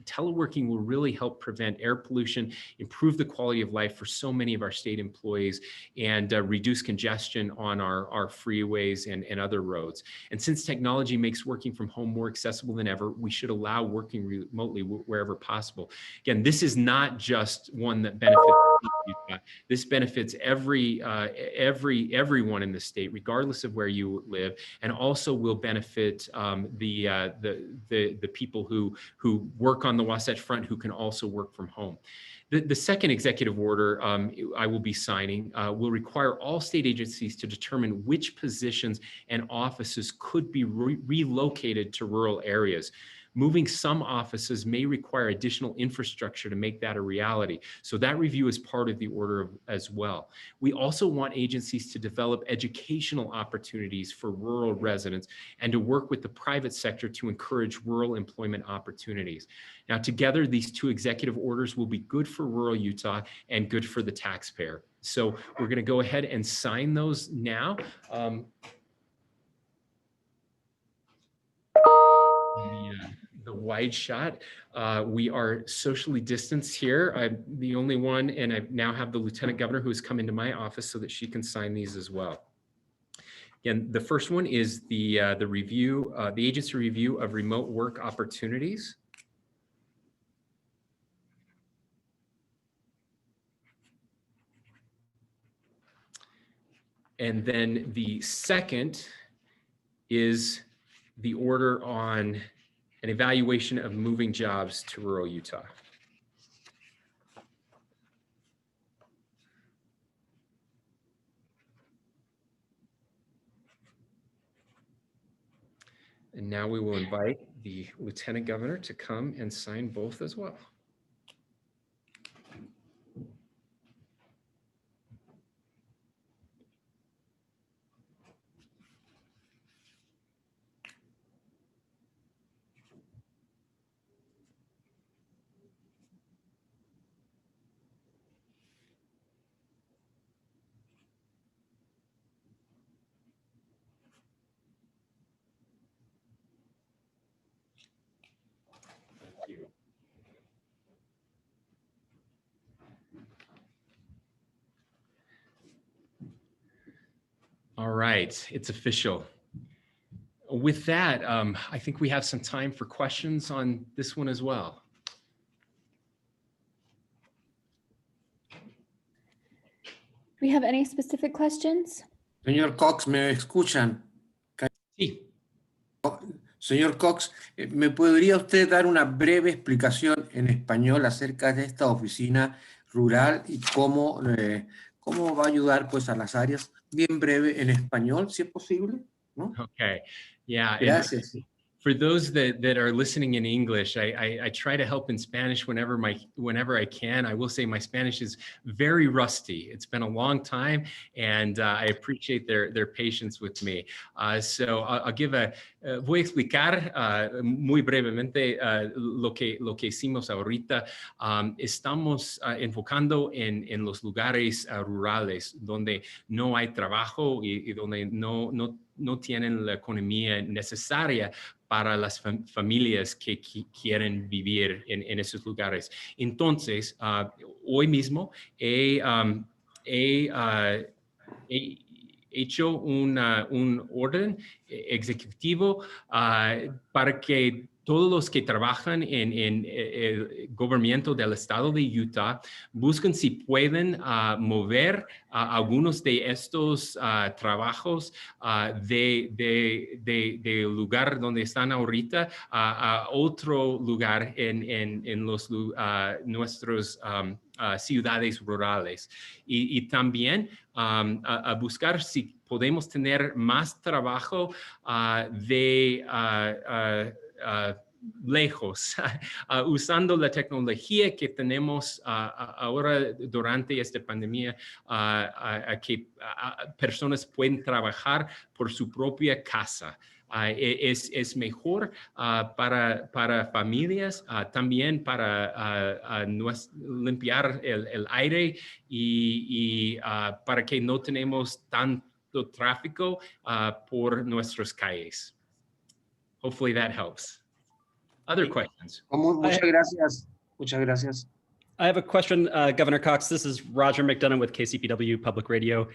Teleworking will really help prevent air pollution, improve the quality of life for so many of our state employees, and reduce congestion on our freeways and other roads. And since technology makes working from home more accessible than ever, we should allow working remotely wherever possible. Again, this is not just one that benefits Utah. This benefits everyone in the state, regardless of where you live, and also will benefit the people who work on the Wasatch Front who can also work from home. The second executive order I will be signing will require all state agencies to determine which positions and offices could be relocated to rural areas. Moving some offices may require additional infrastructure to make that a reality. So that review is part of the order as well. We also want agencies to develop educational opportunities for rural residents and to work with the private sector to encourage rural employment opportunities. Now, together, these 2 executive orders will be good for rural Utah and good for the taxpayer. So we're going to go ahead and sign those now. The wide shot. We are socially distanced here. I'm the only one, and I now have the Lieutenant Governor who has come into my office so that she can sign these as well. Again, the first one is the review, the agency review of remote work opportunities. And then the second is the order on an evaluation of moving jobs to rural Utah. And now we will invite the Lieutenant Governor to come and sign both as well. All right, it's official. With that, I think we have some time for questions on this one as well. We have any specific questions? Señor Cox, ¿me escuchan? Sí. Señor Cox, ¿me podría usted dar una breve explicación en español acerca de esta oficina rural y cómo va a ayudar pues a las áreas? Bien breve en español, si es posible, ¿no? Okay, yeah. Gracias. For those that are listening in English, I try to help in Spanish whenever I can. I will say my Spanish is very rusty. It's been a long time, and I appreciate their patience with me. So I'll give voy a explicar muy brevemente lo que hicimos ahorita. Estamos enfocando en los lugares rurales donde no hay trabajo y donde no tienen la economía necesaria para las familias que quieren vivir en esos lugares. Entonces, hoy mismo he hecho un orden ejecutivo para que todos los que trabajan en el gobierno del estado de Utah busquen si pueden mover algunos de estos trabajos de lugar donde están ahorita a otro lugar en los nuestros ciudades rurales. Y también a buscar si podemos tener más trabajo lejos, usando la tecnología que tenemos ahora durante esta pandemia, que personas pueden trabajar por su propia casa. Es mejor para familias, también para limpiar el aire y para que no tenemos tanto tráfico por nuestras calles. Hopefully that helps. Other questions? Muchas gracias. Muchas gracias. I have a question, Governor Cox. This is Roger McDonough with KCPW Public Radio.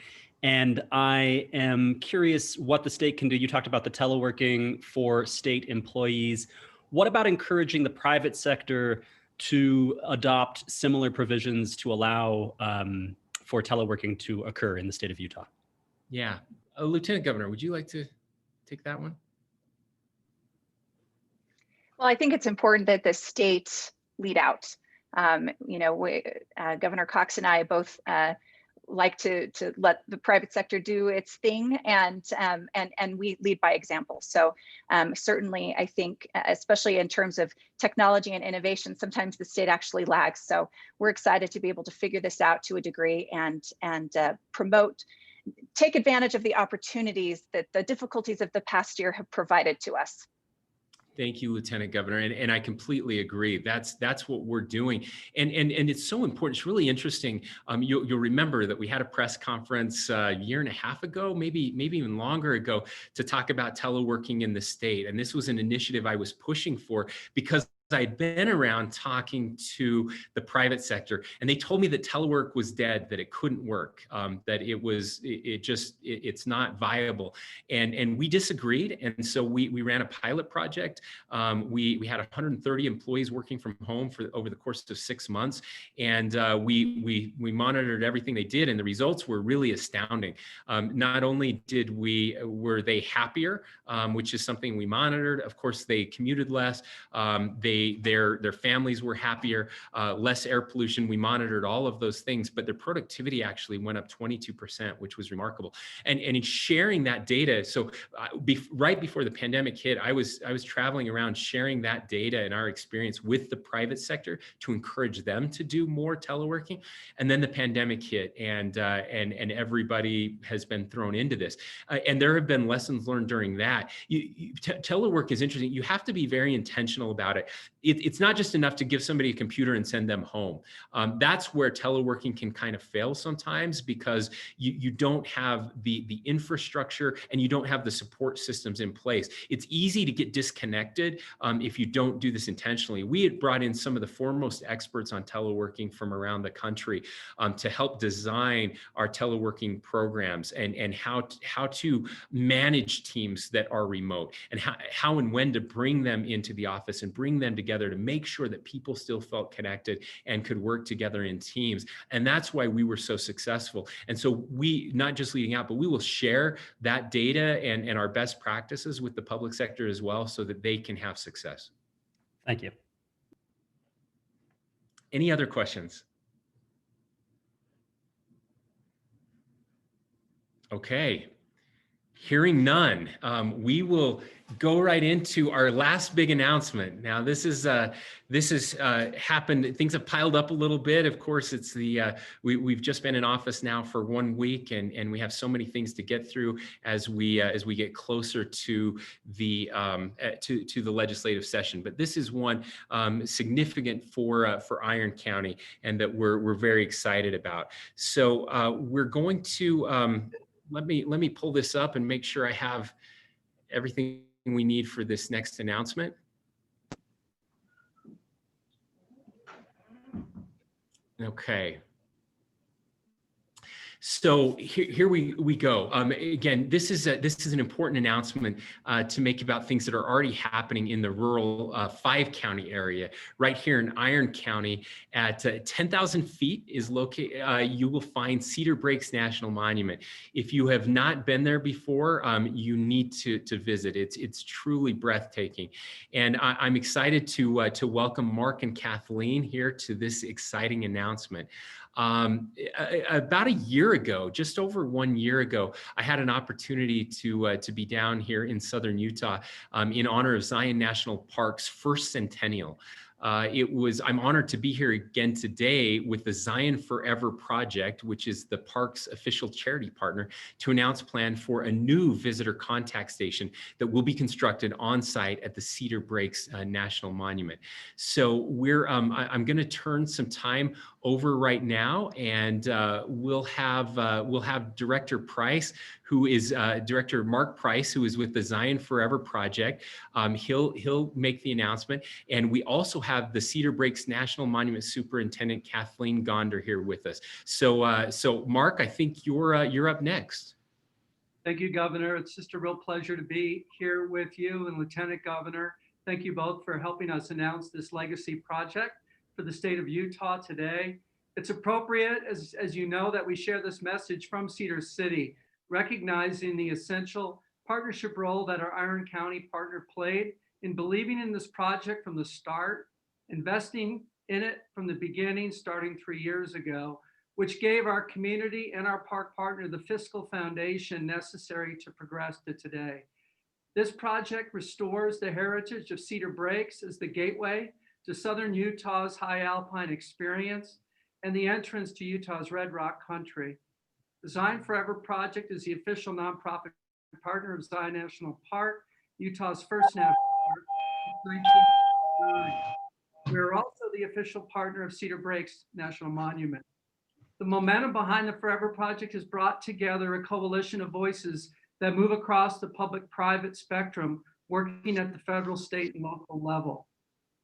And I am curious what the state can do. You talked about the teleworking for state employees. What about encouraging the private sector to adopt similar provisions to allow for teleworking to occur in the state of Utah? Yeah. Lieutenant Governor, would you like to take that one? Well, I think it's important that the state lead out. You know, Governor Cox and I both like to let the private sector do its thing, and we lead by example. So certainly, I think, especially in terms of technology and innovation, sometimes the state actually lags. So we're excited to be able to figure this out to a degree and take advantage of the opportunities that the difficulties of the past year have provided to us. Thank you, Lieutenant Governor, and I completely agree. That's what we're doing, and it's so important. It's really interesting. You'll remember that we had a press conference a year and a half ago, maybe even longer ago, to talk about teleworking in the state, and this was an initiative I was pushing for because I'd been around talking to the private sector, and they told me that telework was dead, that it couldn't work, that it's not viable. And we disagreed. And so we ran a pilot project. We had 130 employees working from home over the course of 6 months. And we monitored everything they did, and the results were really astounding. Not only were they happier, which is something we monitored. Of course, they commuted less. Their families were happier, less air pollution. We monitored all of those things, but their productivity actually went up 22%, which was remarkable. And in sharing that data, so right before the pandemic hit, I was traveling around sharing that data and our experience with the private sector to encourage them to do more teleworking. And then the pandemic hit, and everybody has been thrown into this. And there have been lessons learned during that. Telework is interesting. You have to be very intentional about it. It's not just enough to give somebody a computer and send them home. That's where teleworking can kind of fail sometimes, because you don't have the infrastructure and you don't have the support systems in place. It's easy to get disconnected if you don't do this intentionally. We had brought in some of the foremost experts on teleworking from around the country to help design our teleworking programs and how to manage teams that are remote, and how and when to bring them into the office and bring them together to make sure that people still felt connected and could work together in teams. And that's why we were so successful. And so we, not just leading out, but we will share that data and our best practices with the public sector as well, so that they can have success. Thank you. Any other questions? Okay. Hearing none, we will go right into our last big announcement. Now, this has happened. Things have piled up a little bit. Of course, it's we've just been in office now for 1 week, and we have so many things to get through as we get closer to the legislative session. But this is one significant for Iron County, and that we're very excited about. So we're going to. Let me pull this up and make sure I have everything we need for this next announcement? Okay. So here we go. Again, this is an important announcement to make about things that are already happening in the rural 5-county area. Right here in Iron County, at 10,000 feet is located. You will find Cedar Breaks National Monument. If you have not been there before, you need to visit. It's truly breathtaking, and I'm excited to welcome Mark and Kathleen here to this exciting announcement. About a year ago, just over 1 year ago, I had an opportunity to be down here in southern Utah in honor of Zion National Park's first centennial. I'm honored to be here again today with the Zion Forever Project, which is the park's official charity partner, to announce plan for a new visitor contact station that will be constructed on site at the Cedar Breaks National Monument. So I'm going to turn some time over right now, and we'll have Director Price, who is Director Mark Price, who is with the Zion Forever Project. He'll make the announcement, and we also have the Cedar Breaks National Monument Superintendent Kathleen Gonder here with us. So Mark, I think you're up next. Thank you, Governor. It's just a real pleasure to be here with you and Lieutenant Governor. Thank you both for helping us announce this legacy project for the state of Utah today. It's appropriate, as you know, that we share this message from Cedar City, recognizing the essential partnership role that our Iron County partner played in believing in this project from the start, investing in it from the beginning, starting 3 years ago, which gave our community and our park partner the fiscal foundation necessary to progress to today. This project restores the heritage of Cedar Breaks as the gateway to southern Utah's high alpine experience and the entrance to Utah's Red Rock country. The Zion Forever Project is the official nonprofit partner of Zion National Park, Utah's first national park since 1999. We are also the official partner of Cedar Breaks National Monument. The momentum behind the Forever Project has brought together a coalition of voices that move across the public-private spectrum, working at the federal, state, and local level.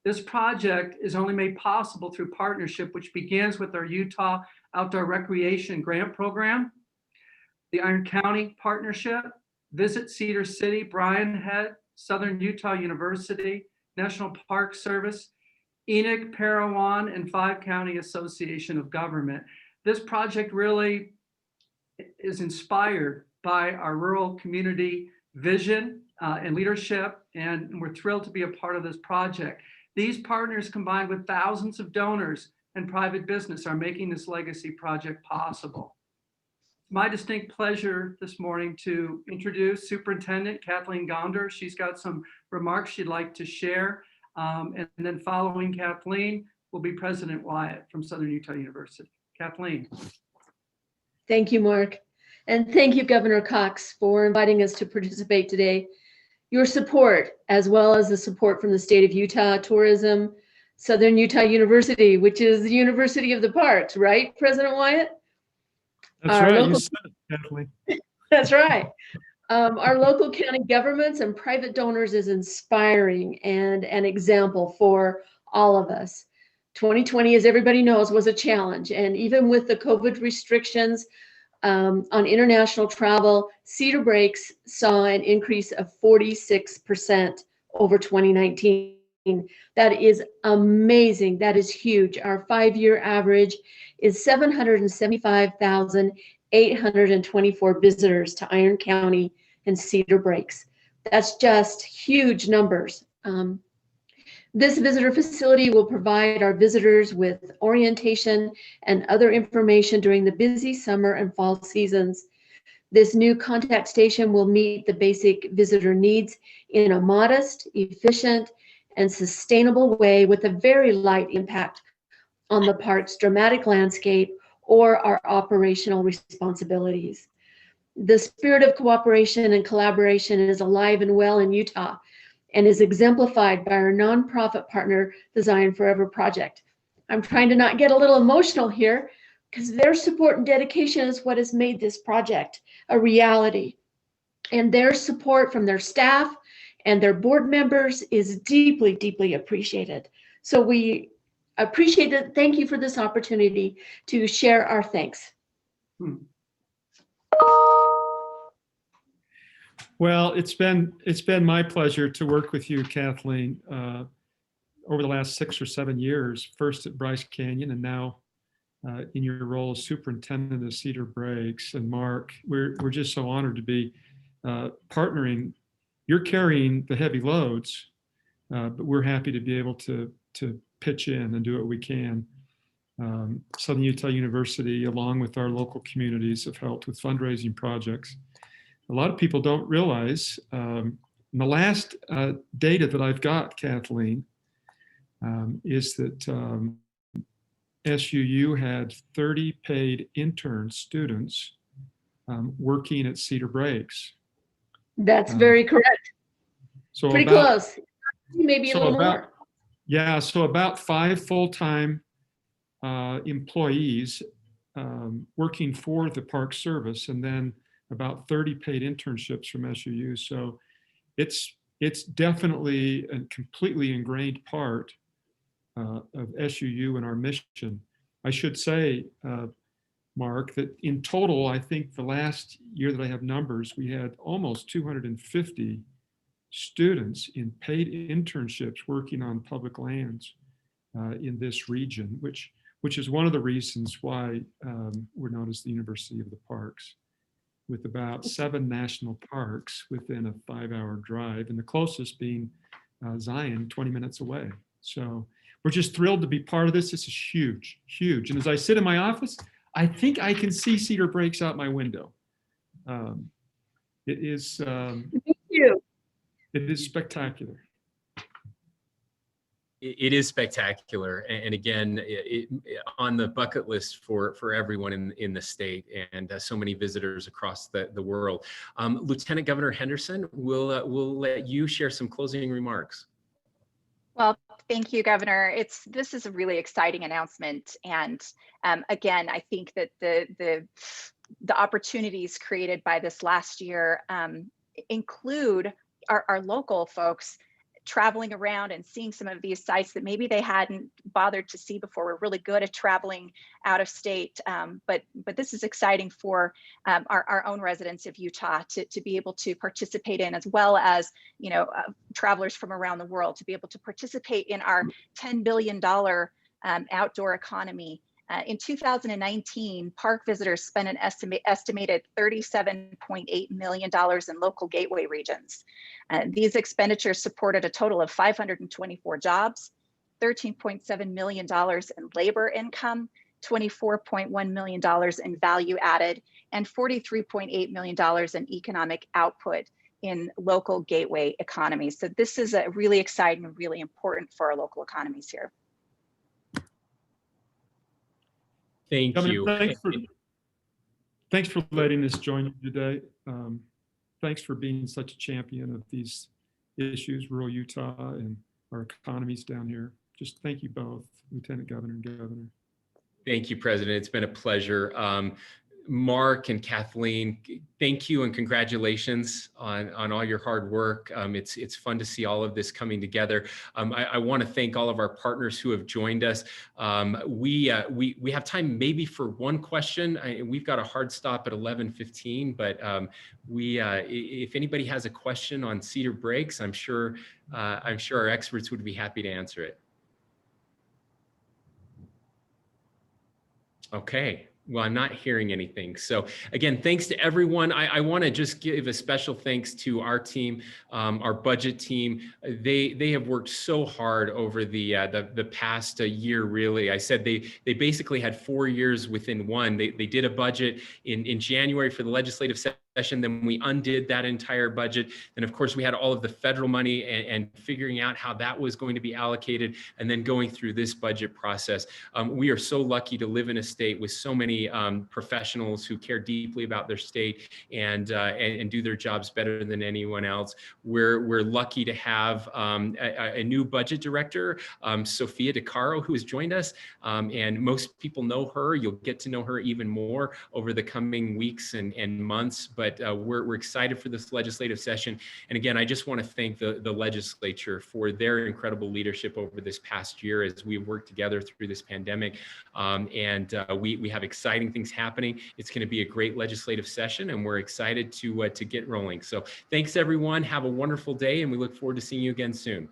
This project is only made possible through partnership, which begins with our Utah Outdoor Recreation Grant Program, the Iron County Partnership, Visit Cedar City, Bryan Head, Southern Utah University, National Park Service, Enoch, Parowan, and 5-County Association of Government. This project really is inspired by our rural community vision and leadership, and we're thrilled to be a part of this project. These partners, combined with thousands of donors and private business, are making this legacy project possible. It's my distinct pleasure this morning to introduce Superintendent Kathleen Gonder. She's got some remarks she'd like to share. And then following Kathleen will be President Wyatt from Southern Utah University. Kathleen. Thank you, Mark. And thank you, Governor Cox, for inviting us to participate today. Your support, as well as the support from the state of Utah Tourism, Southern Utah University, which is the University of the Parks, right, President Wyatt? That's right, you said it, Kathleen. That's right. Our local county governments and private donors is inspiring and an example for all of us. 2020, as everybody knows, was a challenge. And even with the COVID restrictions on international travel, Cedar Breaks saw an increase of 46% over 2019. That is amazing. That is huge. Our 5-year average is 775,824 visitors to Iron County and Cedar Breaks. That's just huge numbers. This visitor facility will provide our visitors with orientation and other information during the busy summer and fall seasons. This new contact station will meet the basic visitor needs in a modest, efficient, and sustainable way with a very light impact on the park's dramatic landscape or our operational responsibilities. The spirit of cooperation and collaboration is alive and well in Utah and is exemplified by our nonprofit partner, the Zion Forever Project. I'm trying to not get a little emotional here because their support and dedication is what has made this project a reality. And their support from their staff and their board members is deeply, deeply appreciated. So we appreciate it. Thank you for this opportunity to share our thanks. Well, it's been my pleasure to work with you, Kathleen, over the last 6 or 7 years, first at Bryce Canyon and now in your role as superintendent of Cedar Breaks. And Mark, we're just so honored to be partnering. You're carrying the heavy loads, but we're happy to be able to pitch in and do what we can. Southern Utah University, along with our local communities, have helped with fundraising projects. A lot of people don't realize, the last data that I've got, Kathleen, is that SUU had 30 paid intern students working at Cedar Breaks. That's very correct. So pretty close, maybe a little more. Yeah, so about 5 full-time employees working for the Park Service, and then about 30 paid internships from SUU. So it's definitely a completely ingrained part of SUU and our mission. I should say, Mark, that in total, I think the last year that I have numbers, we had almost 250 students in paid internships working on public lands in this region, which is one of the reasons why we're known as the University of the Parks, with about 7 national parks within a 5-hour drive, and the closest being Zion, 20 minutes away. So we're just thrilled to be part of this. This is huge, huge. And as I sit in my office, I think I can see Cedar Breaks out my window. It is. Thank you. It is spectacular. It is spectacular, and again, on the bucket list for everyone in the state, and so many visitors across the world. Lieutenant Governor Henderson, we'll let you share some closing remarks. Well, thank you, Governor. This is a really exciting announcement, and again, I think that the opportunities created by this last year include our local folks traveling around and seeing some of these sites that maybe they hadn't bothered to see before. We're really good at traveling out of state, but this is exciting for our own residents of Utah to be able to participate in, as well as travelers from around the world to be able to participate in our $10 billion outdoor economy. In 2019, park visitors spent an estimated $37.8 million in local gateway regions. These expenditures supported a total of 524 jobs, $13.7 million in labor income, $24.1 million in value added, and $43.8 million in economic output in local gateway economies. So this is a really exciting and really important for our local economies here. Thank you. Thanks for letting us join you today. Thanks for being such a champion of these issues, rural Utah and our economies down here. Just thank you both, Lieutenant Governor and Governor. Thank you, President. It's been a pleasure. Mark and Kathleen, thank you and congratulations on all your hard work. It's fun to see all of this coming together. I want to thank all of our partners who have joined us. We have time maybe for one question. We've got a hard stop at 11:15, but if anybody has a question on Cedar Breaks, I'm sure our experts would be happy to answer it. Okay. Well, I'm not hearing anything. So again, thanks to everyone. I want to just give a special thanks to our team, our budget team. They have worked so hard over the past year, really. I said they basically had 4 years within one. They did a budget in January for the legislative session. Then we undid that entire budget. Then, of course, we had all of the federal money and figuring out how that was going to be allocated, and then going through this budget process. We are so lucky to live in a state with so many professionals who care deeply about their state and do their jobs better than anyone else. We're lucky to have a new budget director, Sophia DeCaro, who has joined us, and most people know her. You'll get to know her even more over the coming weeks and months. But but we're excited for this legislative session. And again, I just want to thank the legislature for their incredible leadership over this past year as we've worked together through this pandemic. We have exciting things happening. It's going to be a great legislative session, and we're excited to get rolling. So thanks, everyone. Have a wonderful day, and we look forward to seeing you again soon.